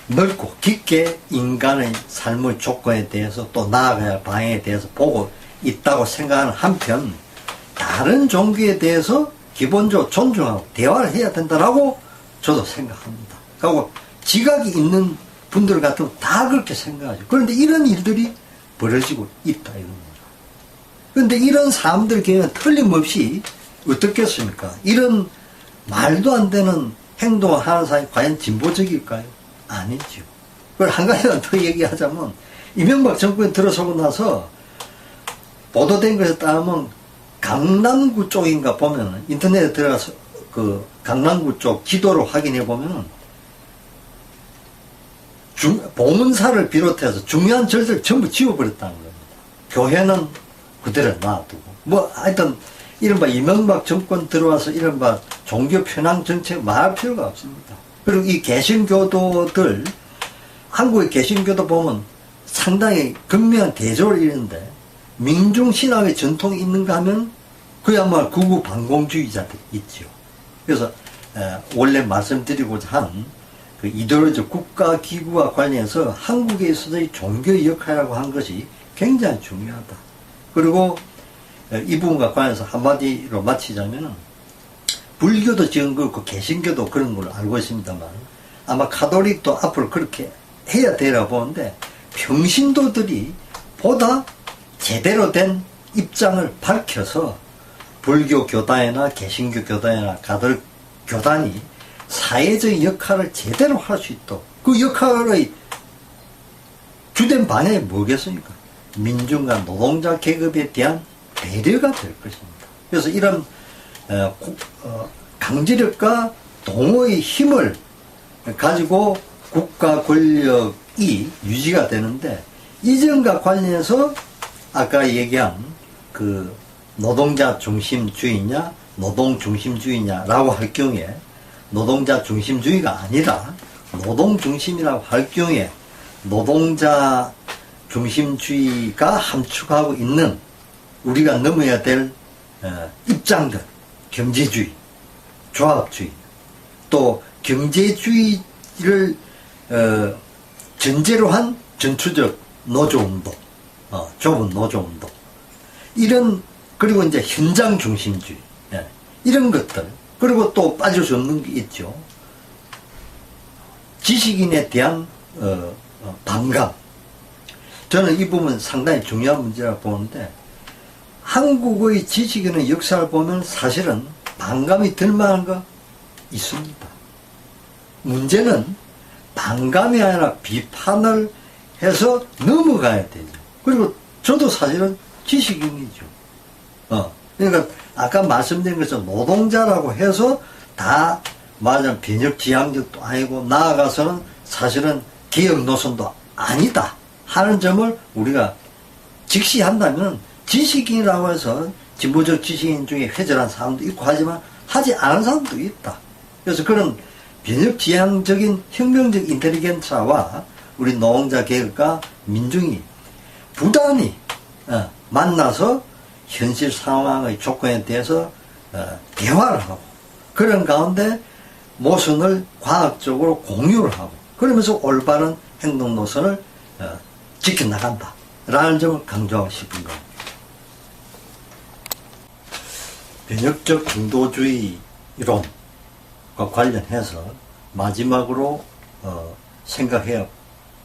A: 넓고 깊게 인간의 삶의 조건에 대해서 또 나아가야 할 방향에 대해서 보고 있다고 생각하는 한편 다른 종교에 대해서 기본적으로 존중하고 대화를 해야 된다라고 저도 생각합니다. 그리고 지각이 있는 분들 같으면 다 그렇게 생각하죠. 그런데 이런 일들이 벌어지고 있다 이런 거죠. 그런데 이런 사람들 경우는 틀림없이 어떻겠습니까? 이런 말도 안 되는 행동을 하는 사람이 과연 진보적일까요? 아니죠. 그걸 한 가지만 더 얘기하자면 이명박 정권에 들어서고 나서 보도된 것에 따르면 강남구 쪽인가 보면은 인터넷에 들어가서 그 강남구 쪽 지도를 확인해 보면은 봉은사를 비롯해서 중요한 절들 전부 지워버렸다는 겁니다. 교회는 그대로 놔두고 뭐 하여튼 이른바 이명박 정권 들어와서 이른바 종교 편향 정책 말할 필요가 없습니다. 그리고 이 개신교도들 한국의 개신교도 보면 상당히 극명한 대조를 이루는데 민중 신학의 전통이 있는가 하면 그야말로 극우 반공주의자들이 있죠. 그래서 원래 말씀드리고자 한 그 이데올로기 국가기구와 관련해서 한국에 있어서의 종교의 역할이라고 한 것이 굉장히 중요하다. 그리고 이 부분과 관련해서 한마디로 마치자면은 불교도 지금 그렇고 개신교도 그런 걸로 알고 있습니다만 아마 가톨릭도 앞으로 그렇게 해야 되라 보는데 평신도들이 보다 제대로 된 입장을 밝혀서 불교 교단이나 개신교 교단이나 가톨릭 교단이 사회적 역할을 제대로 할 수 있도록 그 역할의 주된 방향이 뭐겠습니까? 민중과 노동자 계급에 대한 배려가 될 것입니다. 그래서 이런 강제력과 동호의 힘을 가지고 국가 권력이 유지가 되는데 이전과 관련해서 아까 얘기한 그 노동자 중심주의냐 노동 중심주의냐라고 할 경우에 노동자 중심주의가 아니라 노동 중심이라고 할 경우에 노동자 중심주의가 함축하고 있는 우리가 넘어야 될 입장들, 경제주의, 조합주의, 또 경제주의를 전제로 한 전투적 노조운동, 좁은 노조운동, 이런, 그리고 이제 현장 중심주의, 이런 것들, 그리고 또 빠질 수 없는 게 있죠. 지식인에 대한 반감. 저는 이 부분 상당히 중요한 문제라고 보는데 한국의 지식인의 역사를 보면 사실은 반감이 들 만한 거 있습니다. 문제는 반감이 아니라 비판을 해서 넘어가야 되죠. 그리고 저도 사실은 지식인이죠. 그러니까 아까 말씀드린 것처럼 노동자라고 해서 다 말하자면 변혁지향적도 아니고 나아가서는 사실은 개혁 노선도 아니다 하는 점을 우리가 직시한다면 지식인이라고 해서 진보적 지식인 중에 회절한 사람도 있고 하지만 하지 않은 사람도 있다. 그래서 그런 변혁지향적인 혁명적 인텔리겐트와 우리 노동자 계급과 민중이 부단히 만나서 현실 상황의 조건에 대해서 대화를 하고 그런 가운데 모순을 과학적으로 공유를 하고 그러면서 올바른 행동 노선을 지켜나간다 라는 점을 강조하고 싶은 겁니다. 변혁적 중도주의 이론과 관련해서 마지막으로 생각해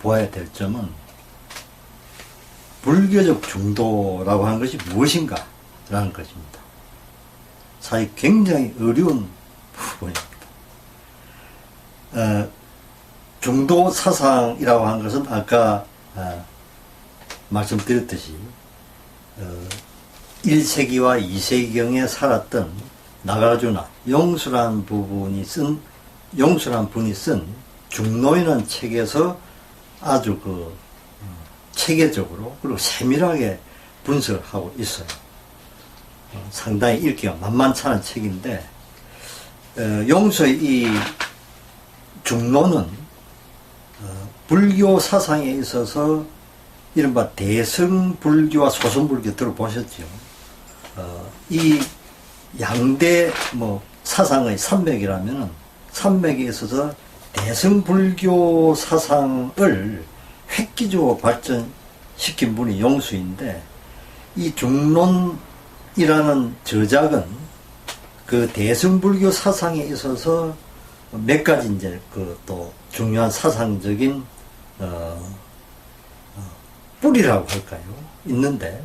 A: 보아야 될 점은 불교적 중도라고 하는 것이 무엇인가 라는 것입니다. 사실 굉장히 어려운 부분입니다. 중도 사상이라고 하는 것은 아까 말씀드렸듯이 1세기와 2세기경에 살았던 나가주나 용수란 분이 쓴 중노이라는 책에서 아주 체계적으로 그리고 세밀하게 분석을 하고 있어요. 상당히 읽기가 만만찮은 책인데 용수의 이 중노는 불교 사상에 있어서 이른바 대승불교와 소승불교 들어보셨죠? 이 양대 사상의 산맥이라면은 산맥에 있어서 대승불교 사상을 획기적으로 발전시킨 분이 용수인데 이 중론이라는 저작은 그 대승불교 사상에 있어서 몇 가지 이제 또 중요한 사상적인 뿌리라고 할까요? 있는데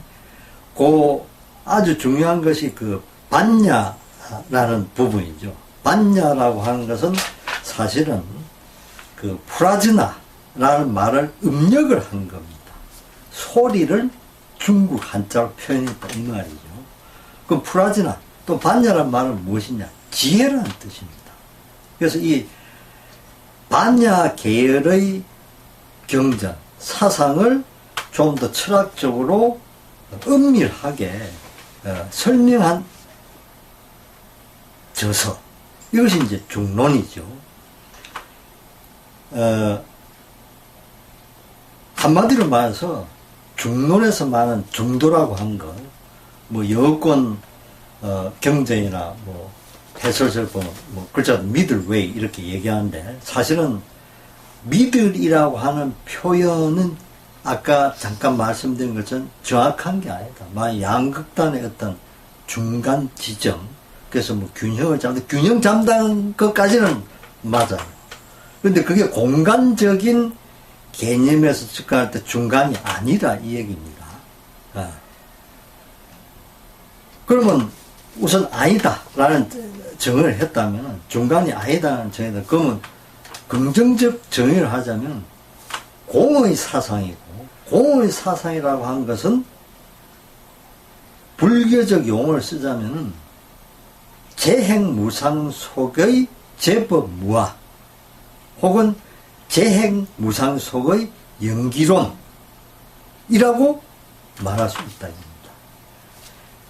A: 그 아주 중요한 것이 그 반야라는 부분이죠. 반야라고 하는 것은 사실은 그 프라즈나라는 말을 음력을 한 겁니다. 소리를 중국 한자로 표현했다 이 말이죠. 그럼 프라즈나 또 반야라는 말은 무엇이냐? 지혜라는 뜻입니다. 그래서 이 반야 계열의 경전 사상을 좀 더 철학적으로 은밀하게 설명한 저서, 이것이 이제 중론이죠. 한마디로 말해서 중론에서 말하는 중도라고 한 것, 뭐 여권 경쟁이나 뭐 해설설 보면 뭐 글자도 미들웨이 이렇게 얘기하는데, 사실은 미들이라고 하는 표현은 아까 잠깐 말씀드린 것처럼 정확한 게 아니다. 만약 양극단의 어떤 중간 지점, 그래서 뭐 균형을 균형 잡는 것까지는 맞아요. 근데 그게 공간적인 개념에서 접근할 때 중간이 아니라 이 얘기입니다. 그러면 우선 아니다라는 정의를 했다면, 중간이 아니다라는 정의를, 그러면 긍정적 정의를 하자면 공의 사상이고, 공의 사상이라고 하는 것은 불교적 용어를 쓰자면은 재행무상 속의 제법무아 혹은 재행무상 속의 연기론이라고 말할 수 있다.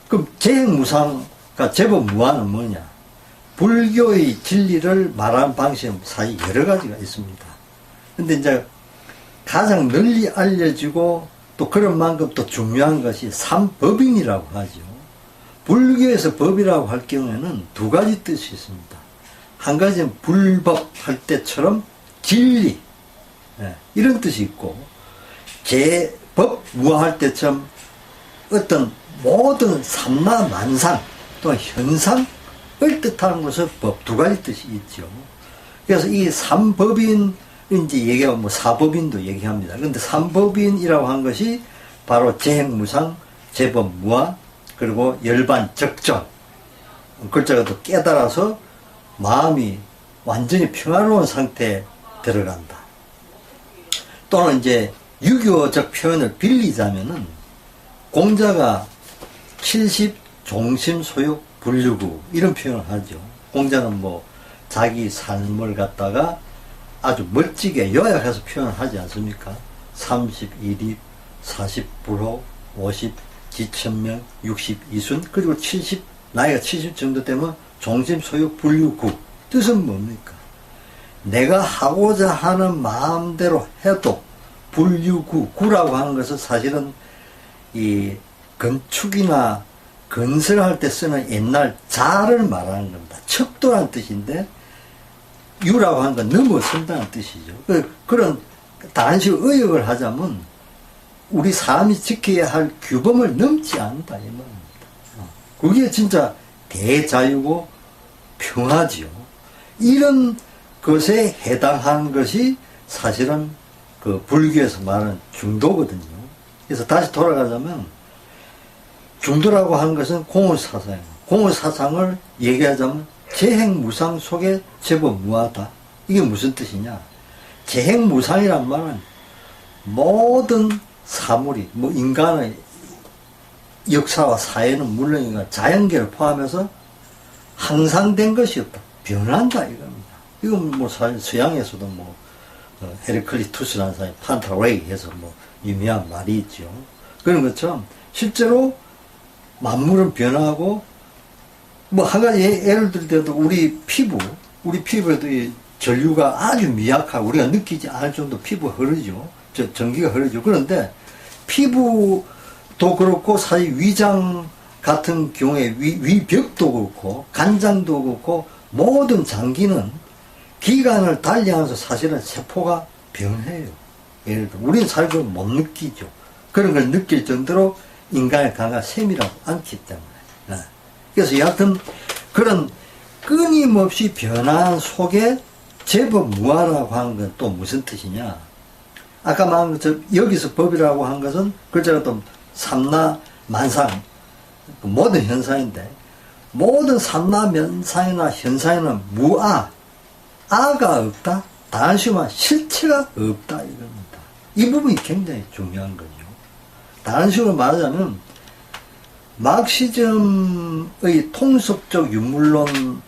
A: 그럼 재행무상과 제법무아는 뭐냐? 불교의 진리를 말하는 방식은 사실 여러 가지가 있습니다. 근데 이제 가장 널리 알려지고 또 그런 만큼 또 중요한 것이 삼법인이라고 하죠. 불교에서 법이라고 할 경우에는 두 가지 뜻이 있습니다. 한 가지는 불법 할 때처럼 진리, 이런 뜻이 있고, 제법 무아할 때처럼 어떤 모든 삼라 만상 또는 현상을 뜻하는 것을 법, 두 가지 뜻이 있죠. 그래서 이 삼법인 이제 얘기하고 뭐 사법인도 얘기합니다. 그런데 삼법인이라고 한 것이 바로 재행무상, 제법무아, 그리고 열반적정, 글자가 또 깨달아서 마음이 완전히 평화로운 상태에 들어간다. 또는 이제 유교적 표현을 빌리자면은 공자가 70 종심소욕 불류구 이런 표현을 하죠. 공자는 뭐 자기 삶을 갖다가 아주 멋지게 요약해서 표현을 하지 않습니까? 31입, 40불호, 50 지천명, 60 이순, 그리고 70, 나이가 70 정도 되면 종심소욕 불류구. 뜻은 뭡니까? 내가 하고자 하는 마음대로 해도 불류구, 구라고 하는 것은 사실은 이 건축이나 건설할 때 쓰는 옛날 자를 말하는 겁니다. 척도라는 뜻인데 유라고 하는 건 넘어선다는 뜻이죠. 그런 다른 식으로 의역을 하자면 우리 사람이 지켜야 할 규범을 넘지 않는다 이 말입니다. 그게 진짜 대자유고 평화지요. 이런 것에 해당하는 것이 사실은 그 불교에서 말하는 중도거든요. 그래서 다시 돌아가자면 중도라고 하는 것은 공의사상이에요. 공의사상을 얘기하자면 재행무상 속에 제법 무하다. 이게 무슨 뜻이냐? 재행무상이란 말은 모든 사물이, 뭐 인간의 역사와 사회는 물론이고 자연계를 포함해서 항상 된 것이 없다. 변한다 이겁니다. 이건 뭐 사실 서양에서도 뭐 헤르클리투스라는 사람이 판타레이 해서 뭐 유명한 말이 있죠. 그런 것처럼 실제로 만물은 변하고 뭐 한 가지 예를 들어도 우리 피부에도 이 전류가 아주 미약하고 우리가 느끼지 않을 정도 피부가 흐르죠. 전기가 흐르죠. 그런데 피부도 그렇고 사실 위장 같은 경우에 위벽도 그렇고 간장도 그렇고 모든 장기는 기간을 달리하면서 사실은 세포가 변해요. 예를 들어 우리는 사실 그걸 못 느끼죠. 그런 걸 느낄 정도로 인간의 감각이 세밀하고 않기 때문에. 그래서 여하튼 그런 끊임없이 변화한 속에 제법 무아라고 하는 건 또 무슨 뜻이냐? 아까 말한 것처럼 여기서 법이라고 한 것은 글자가 또 삼라 만상 모든 현상인데 모든 삼라 면상이나 현상에는 무아, 아가 없다. 다른 식으로 실체가 없다 이겁니다. 이 부분이 굉장히 중요한 거죠. 다른 식으로 말하자면 마르크시즘의 통속적 유물론이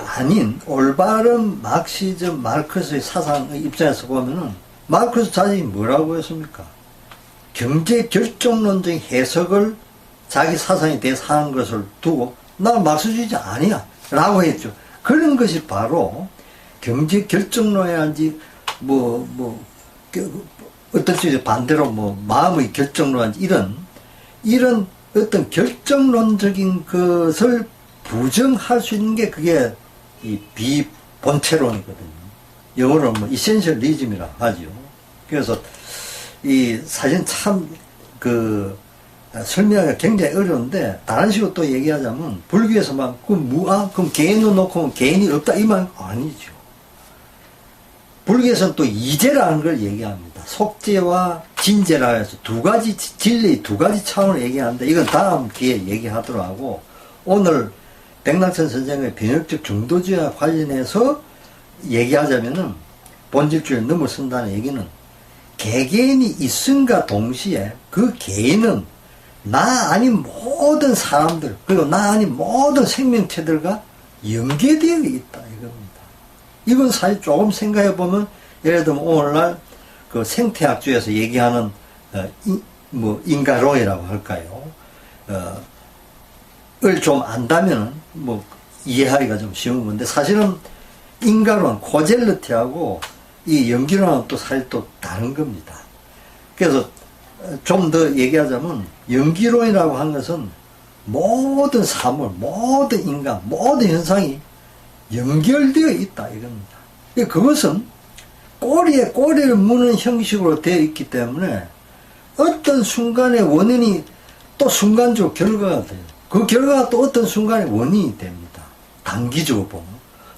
A: 아닌 올바른 마르크시즘, 마르크스의 사상의 입장에서 보면은 마르크스 자신이 뭐라고 했습니까? 경제 결정론적인 해석을 자기 사상에 대해서 하는 것을 두고 나는 마르크스주의자 아니야 라고 했죠. 그런 것이 바로 경제 결정론이라든지 어떤 쪽에 반대로 뭐 마음의 결정론 이런 어떤 결정론적인 것을 부정할 수 있는 게 그게 이 비본체론이거든요. 영어로 뭐 이센셜리즘이라 하죠. 그래서 이 사실 참 설명하기가 굉장히 어려운데 다른 식으로 또 얘기하자면 불교에서 막 그럼 개인을 놓고 개인이 없다 이 말 아니죠. 불교에서는 또 이제라는 걸 얘기합니다. 속죄와 진죄라 해서 두 가지 진리 두 가지 차원을 얘기하는데 이건 다음 기회에 얘기하도록 하고 오늘 백낙천 선생의 변혁적 중도주의와 관련해서 얘기하자면은 본질주의를 넘어선다는 얘기는 개개인이 있음과 동시에 그 개인은 나 아닌 모든 사람들 그리고 나 아닌 모든 생명체들과 연계되어 있다 이겁니다. 이건 사실 조금 생각해 보면 예를 들면 오늘날 그 생태학주에서 얘기하는 인가론이라고 할까요? 을 좀 안다면은 뭐 이해하기가 좀 쉬운 건데 사실은 인가론 코젤러티하고 이 연기론은 또 사실 또 다른 겁니다. 그래서 좀 더 얘기하자면 연기론이라고 하는 것은 모든 사물, 모든 인간, 모든 현상이 연결되어 있다 이겁니다. 그것은 꼬리에 꼬리를 무는 형식으로 되어 있기 때문에 어떤 순간의 원인이 또 순간적으로 결과가 돼요. 그 결과가 또 어떤 순간에 원인이 됩니다. 단기적으로 보면.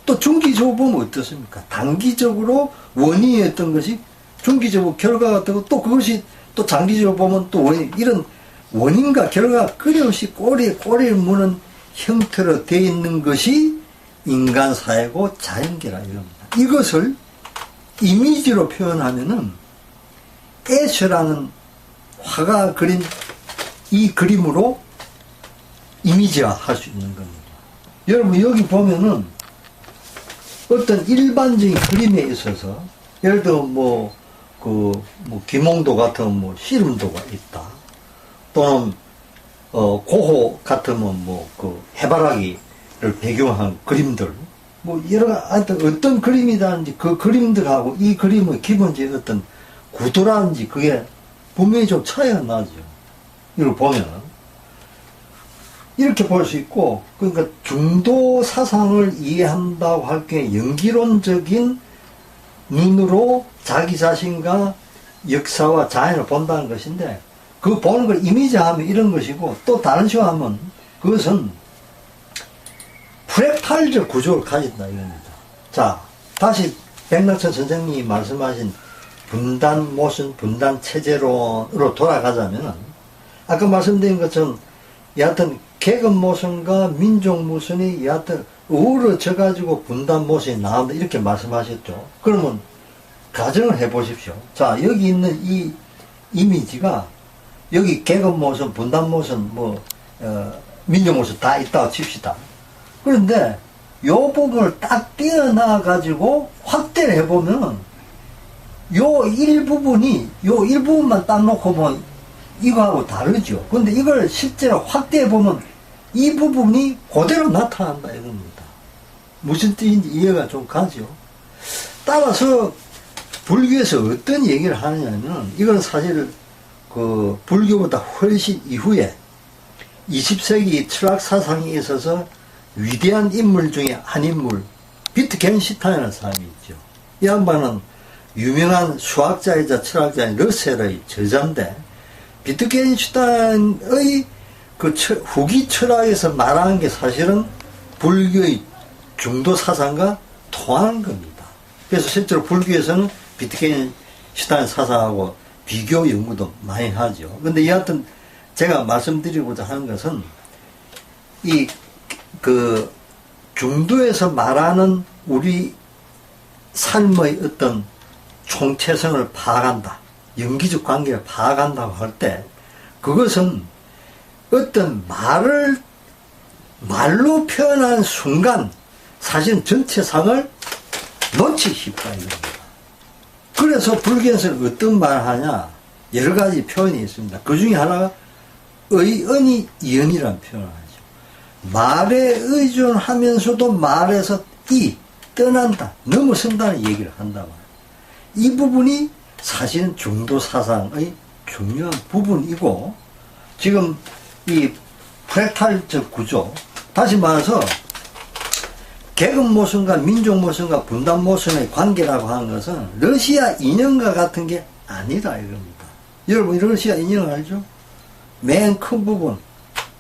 A: 또 중기적으로 보면 어떻습니까? 단기적으로 원인이었던 것이 중기적으로 결과가 되고 또 그것이 또 장기적으로 보면 또 원인, 이런 원인과 결과가 끊임없이 꼬리에 꼬리를 무는 형태로 되어 있는 것이 인간사회고 자연계라 이겁니다. 이것을 이미지로 표현하면은 에셔라는 화가 그린 이 그림으로 이미지화 할 수 있는 겁니다. 여러분 여기 보면은 어떤 일반적인 그림에 있어서 예를 들어 김홍도 같은 씨름도가 있다. 또는 고호 같으면 해바라기를 배경한 그림들 여러 어떤 그림이라든지 그 그림들하고 이 그림의 기본적인 어떤 구도라든지 그게 분명히 좀 차이가 나죠. 이걸 보면은 이렇게 볼 수 있고, 그러니까 중도 사상을 이해한다고 할 게 연기론적인 눈으로 자기 자신과 역사와 자연을 본다는 것인데, 그 보는 걸 이미지하면 이런 것이고, 또 다른 식으로 하면 그것은 프랙탈적 구조를 가진다 이겁니다. 자, 다시 백낙천 선생님이 말씀하신 분단 모순, 분단 체제론으로 돌아가자면은, 아까 말씀드린 것처럼 여하튼 계급 모순과 민족 모순이 여하튼 어우러져 가지고 분단 모순이 나온다 이렇게 말씀하셨죠. 그러면 가정을 해 보십시오. 자, 여기 있는 이 이미지가 여기 계급 모순, 분단 모순, 민족 모순 다 있다고 칩시다. 그런데 요 부분을 딱 떼어놔 가지고 확대를 해 보면 요 일부분만 딱 놓고 보면 이거하고 다르죠. 근데 이걸 실제로 확대해 보면 이 부분이 그대로 나타난다 이겁니다. 무슨 뜻인지 이해가 좀 가죠. 따라서 불교에서 어떤 얘기를 하느냐면 이건 사실 불교보다 훨씬 이후에 20세기 철학 사상에 있어서 위대한 인물 중에 한 인물 비트겐슈타인이라는 사람이 있죠. 이 양반은 유명한 수학자이자 철학자인 러셀의 저자인데 비트겐슈타인의 후기 철학에서 말하는 게 사실은 불교의 중도 사상과 통하는 겁니다. 그래서 실제로 불교에서는 비트겐슈타인 사상하고 비교 연구도 많이 하죠. 근데 여하튼 제가 말씀드리고자 하는 것은 중도에서 말하는 우리 삶의 어떤 총체성을 파악한다. 연기적 관계를 파악한다고 할 때 그것은 어떤 말로 표현한 순간 사실은 전체상을 놓치기 쉽다 이겁니다. 그래서 불교에서는 어떤 말을 하냐 여러 가지 표현이 있습니다. 그 중에 하나가 의언이 이언이라는 표현을 하죠. 말에 의존하면서도 말에서 떠난다, 넘어선다는 얘기를 한다 말이에요. 이 부분이 사실은 중도 사상의 중요한 부분이고, 지금 이 프랙탈적 구조, 다시 말해서 계급 모순과 민족 모순과 분단 모순의 관계라고 하는 것은 러시아 인형과 같은 게 아니라 이겁니다. 여러분 러시아 인형 알죠? 맨 큰 부분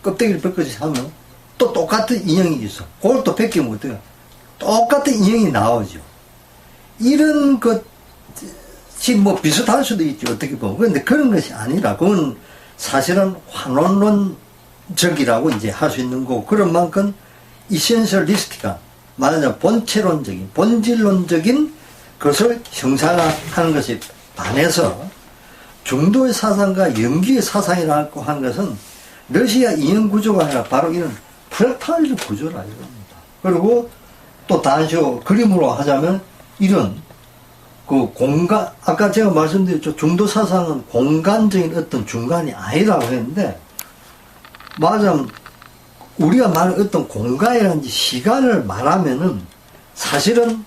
A: 껍데기를 벗겨지 하면 또 똑같은 인형이 있어. 그걸 또 벗기면 어때요? 똑같은 인형이 나오죠. 이런 것이 뭐 비슷할 수도 있죠, 어떻게 보면. 그런데 그런 것이 아니라 그건 사실은 환원론적이라고 이제 할 수 있는 거고, 그런 만큼 이센셜리스트가 말하자면 본체론적인, 본질론적인 것을 형상화하는 것에 반해서 중도의 사상과 영기의 사상이라고 하는 것은 러시아 인형 구조가 아니라 바로 이런 프랙탈적 구조라 이겁니다. 그리고 또 단쇼 그림으로 하자면 이런 그 공간, 아까 제가 말씀드렸죠. 중도 사상은 공간적인 어떤 중간이 아니라고 했는데, 말하자면 우리가 말하는 어떤 공간이라든지 시간을 말하면은 사실은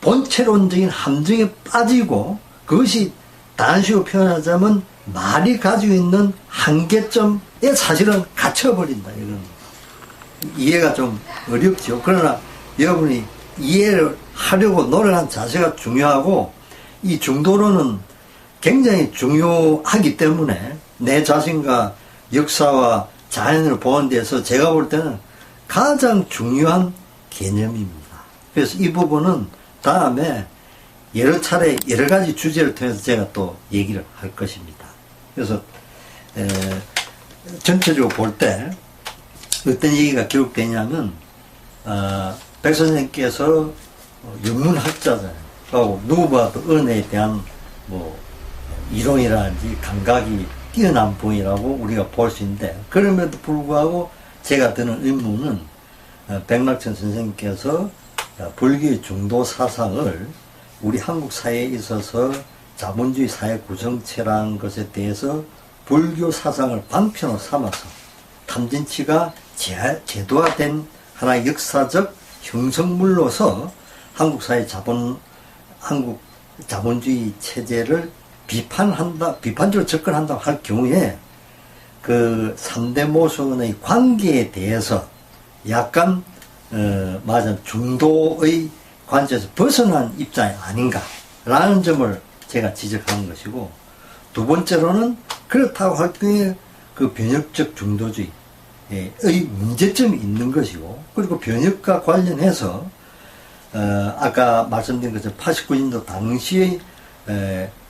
A: 본체론적인 함정에 빠지고, 그것이 단식으로 표현하자면 말이 가지고 있는 한계점에 사실은 갇혀버린다. 이런 이해가 좀 어렵죠. 그러나 여러분이 이해를 하려고 노력한 자세가 중요하고, 이 중도론은 굉장히 중요하기 때문에 내 자신과 역사와 자연을 보는 데서 제가 볼 때는 가장 중요한 개념입니다. 그래서 이 부분은 다음에 여러 차례 여러 가지 주제를 통해서 제가 또 얘기를 할 것입니다. 그래서 전체적으로 볼 때 어떤 얘기가 기록되냐면, 백 선생님께서 영문학자잖아요. 그리고 누구보다도 은혜에 대한 뭐 이론이라든지 감각이 뛰어난 분이라고 우리가 볼 수 있는데, 그럼에도 불구하고 제가 드는 의문은 백낙천 선생님께서 불교의 중도 사상을 우리 한국 사회에 있어서 자본주의 사회 구성체라는 것에 대해서 불교 사상을 방편으로 삼아서 탐진치가 제도화된 하나의 역사적 형성물로서 한국 사회 한국 자본주의 체제를 비판적으로 접근한다고 할 경우에 그 3대 모순의 관계에 대해서 약간, 맞아, 중도의 관점에서 벗어난 입장이 아닌가라는 점을 제가 지적하는 것이고, 두 번째로는 그렇다고 할 경우에 그 변혁적 중도주의의 문제점이 있는 것이고, 그리고 변혁과 관련해서, 아까 말씀드린 것처럼 89년도 당시의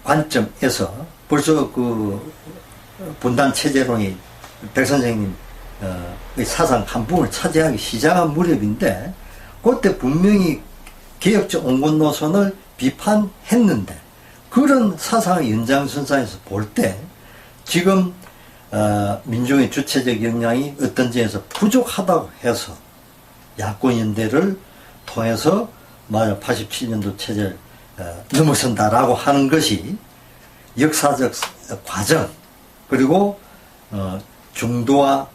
A: 관점에서 벌써 그 분단체제론이 백 선생님 사상 한 부분을 차지하기 시작한 무렵인데, 그때 분명히 개혁적 온건 노선을 비판했는데, 그런 사상의 연장선상에서 볼 때 지금 민중의 주체적 역량이 어떤 점에서 부족하다고 해서 야권연대를 통해서 87년도 체제를 넘어선다라고 하는 것이 역사적 과정, 그리고 중도라는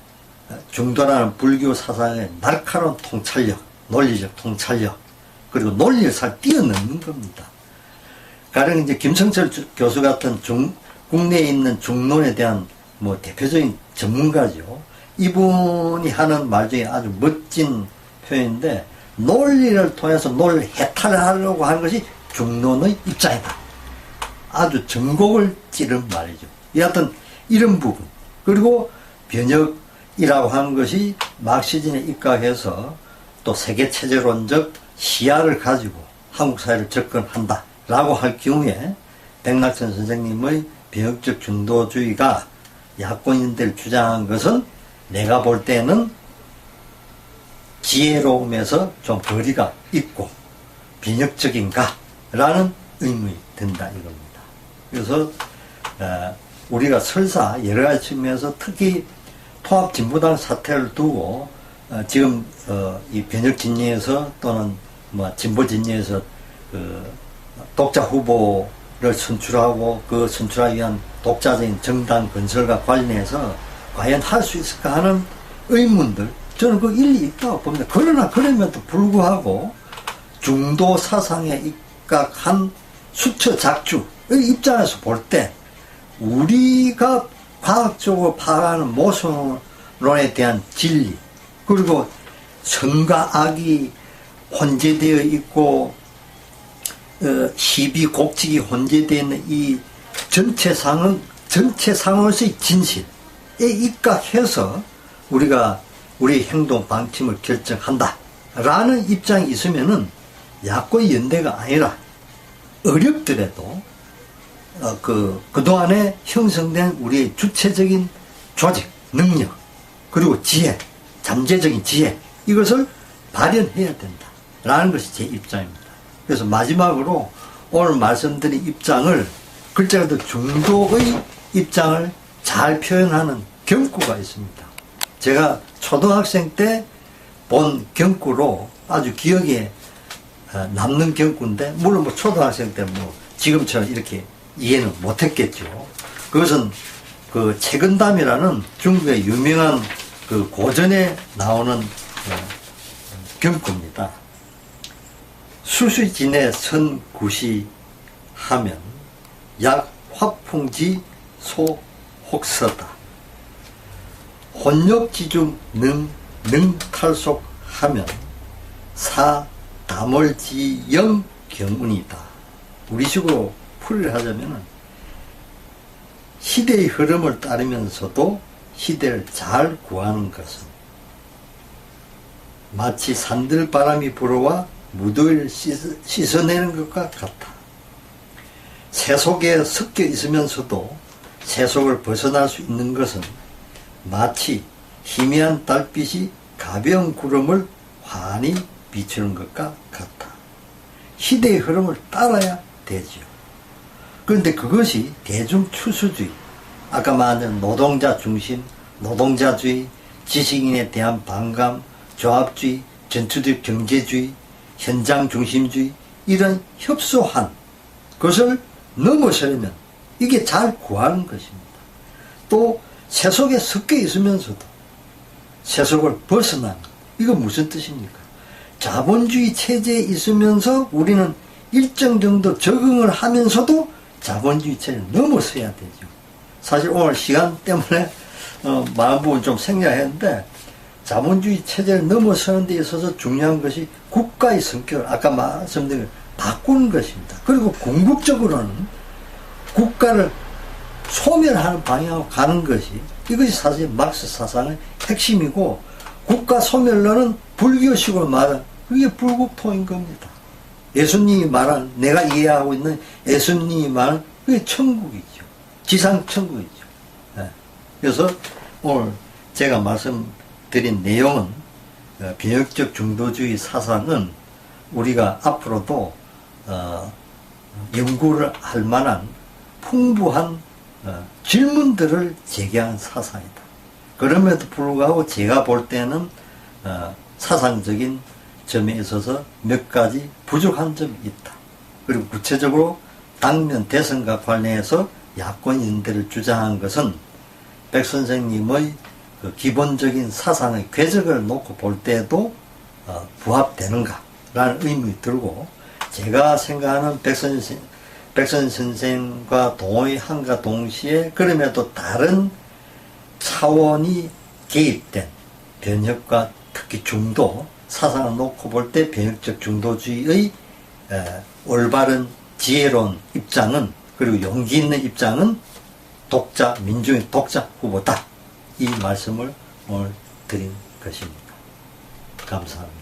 A: 불교 사상의 날카로운 통찰력, 논리적 통찰력, 그리고 논리를 잘 뛰어넘는 겁니다. 가령 이제 김성철 교수 같은 국내에 있는 중론에 대한 뭐 대표적인 전문가죠. 이분이 하는 말 중에 아주 멋진 표현인데, 논리를 통해서 논리를 해탈을 하려고 하는 것이 중론의 입장이다. 아주 전곡을 찌른 말이죠. 여하튼 이런 부분, 그리고 변혁이라고 하는 것이 막시즘에 입각해서 또 세계체제론적 시야를 가지고 한국 사회를 접근한다 라고 할 경우에 백낙천 선생님의 변혁적 중도주의가 야권인들을 주장한 것은 내가 볼 때는 지혜로움에서 좀 거리가 있고 변혁적인가 라는 의문이 든다 이겁니다. 그래서 우리가 설사 여러 가지 측면에서 특히 통합진보당 사태를 두고 지금 이 변혁 진영에서 또는 뭐 진보 진영에서 독자 후보를 선출하고 그 선출하기 위한 독자적인 정당 건설과 관련해서 과연 할 수 있을까 하는 의문들, 저는 그 일리 있다고 봅니다. 그러나 그럼에도 불구하고 중도 사상에 입각한 수처 작주의 입장에서 볼 때 우리가 과학적으로 파악하는 모순론에 대한 진리, 그리고 선과 악이 혼재되어 있고 희비 곡직이 혼재되어 있는 이 전체 상황에서의 진실에 입각해서 우리가 우리의 행동 방침을 결정한다 라는 입장이 있으면은 야권의 연대가 아니라 어렵더라도 그동안에 형성된 우리의 주체적인 조직, 능력, 그리고 지혜, 잠재적인 지혜, 이것을 발현해야 된다 라는 것이 제 입장입니다. 그래서 마지막으로 오늘 말씀드린 입장을 글자 그대로 중도의 입장을 잘 표현하는 경구가 있습니다. 제가 초등학생 때 본 경구로 아주 기억에 남는 경구인데, 물론 뭐 초등학생 때 뭐 지금처럼 이렇게 이해는 못했겠죠. 그것은 그 채근담이라는 중국의 유명한 그 고전에 나오는 경구입니다. 수수진에 선구시 하면 약 화풍지 소혹서다. 혼욕지중 능탈속 하면 사 다몰지영 경운이다. 우리식으로 풀이를 하자면 시대의 흐름을 따르면서도 시대를 잘 구하는 것은 마치 산들바람이 불어와 무더위를 씻어내는 것과 같아. 세속에 섞여 있으면서도 세속을 벗어날 수 있는 것은 마치 희미한 달빛이 가벼운 구름을 환히 비추는 것과 같아. 시대의 흐름을 따라야 되지요. 그런데 그것이 대중추수주의, 아까 말한 노동자 중심, 노동자주의, 지식인에 대한 반감, 조합주의, 전투적 경제주의, 현장 중심주의, 이런 협소한 것을 넘어서려면 이게 잘 구하는 것입니다. 또 세속에 섞여 있으면서도 세속을 벗어나는, 이건 무슨 뜻입니까? 자본주의 체제에 있으면서 우리는 일정 정도 적응을 하면서도 자본주의 체제를 넘어서야 되죠. 사실 오늘 시간 때문에 많은 부분 좀 생략했는데, 자본주의 체제를 넘어서는 데 있어서 중요한 것이 국가의 성격을 아까 말씀드린 바꾸는 것입니다. 그리고 궁극적으로는 국가를 소멸하는 방향으로 가는 것이, 이것이 사실 막스 사상의 핵심이고, 국가 소멸론은 불교식으로 말하는 그게 불국토인 겁니다. 예수님이 말한, 내가 이해하고 있는 예수님이 말한 그게 천국이죠. 지상천국이죠. 네. 그래서 오늘 제가 말씀드린 내용은 비역적 중도주의 사상은 우리가 앞으로도 연구를 할 만한 풍부한 질문들을 제기한 사상이다. 그럼에도 불구하고 제가 볼 때는 사상적인 점에 있어서 몇 가지 부족한 점이 있다. 그리고 구체적으로 당면 대선과 관련해서 야권 연대를 주장한 것은 백 선생님의 그 기본적인 사상의 궤적을 놓고 볼 때도 부합되는가라는 의문이 들고, 제가 생각하는 백선 선생과 동의함과 동시에 그럼에도 다른 차원이 개입된 변혁과 특히 중도 사상을 놓고 볼 때 변혁적 중도주의의 올바른 지혜로운 입장은, 그리고 용기 있는 입장은 독자, 민중의 독자 후보다. 이 말씀을 오늘 드린 것입니다. 감사합니다.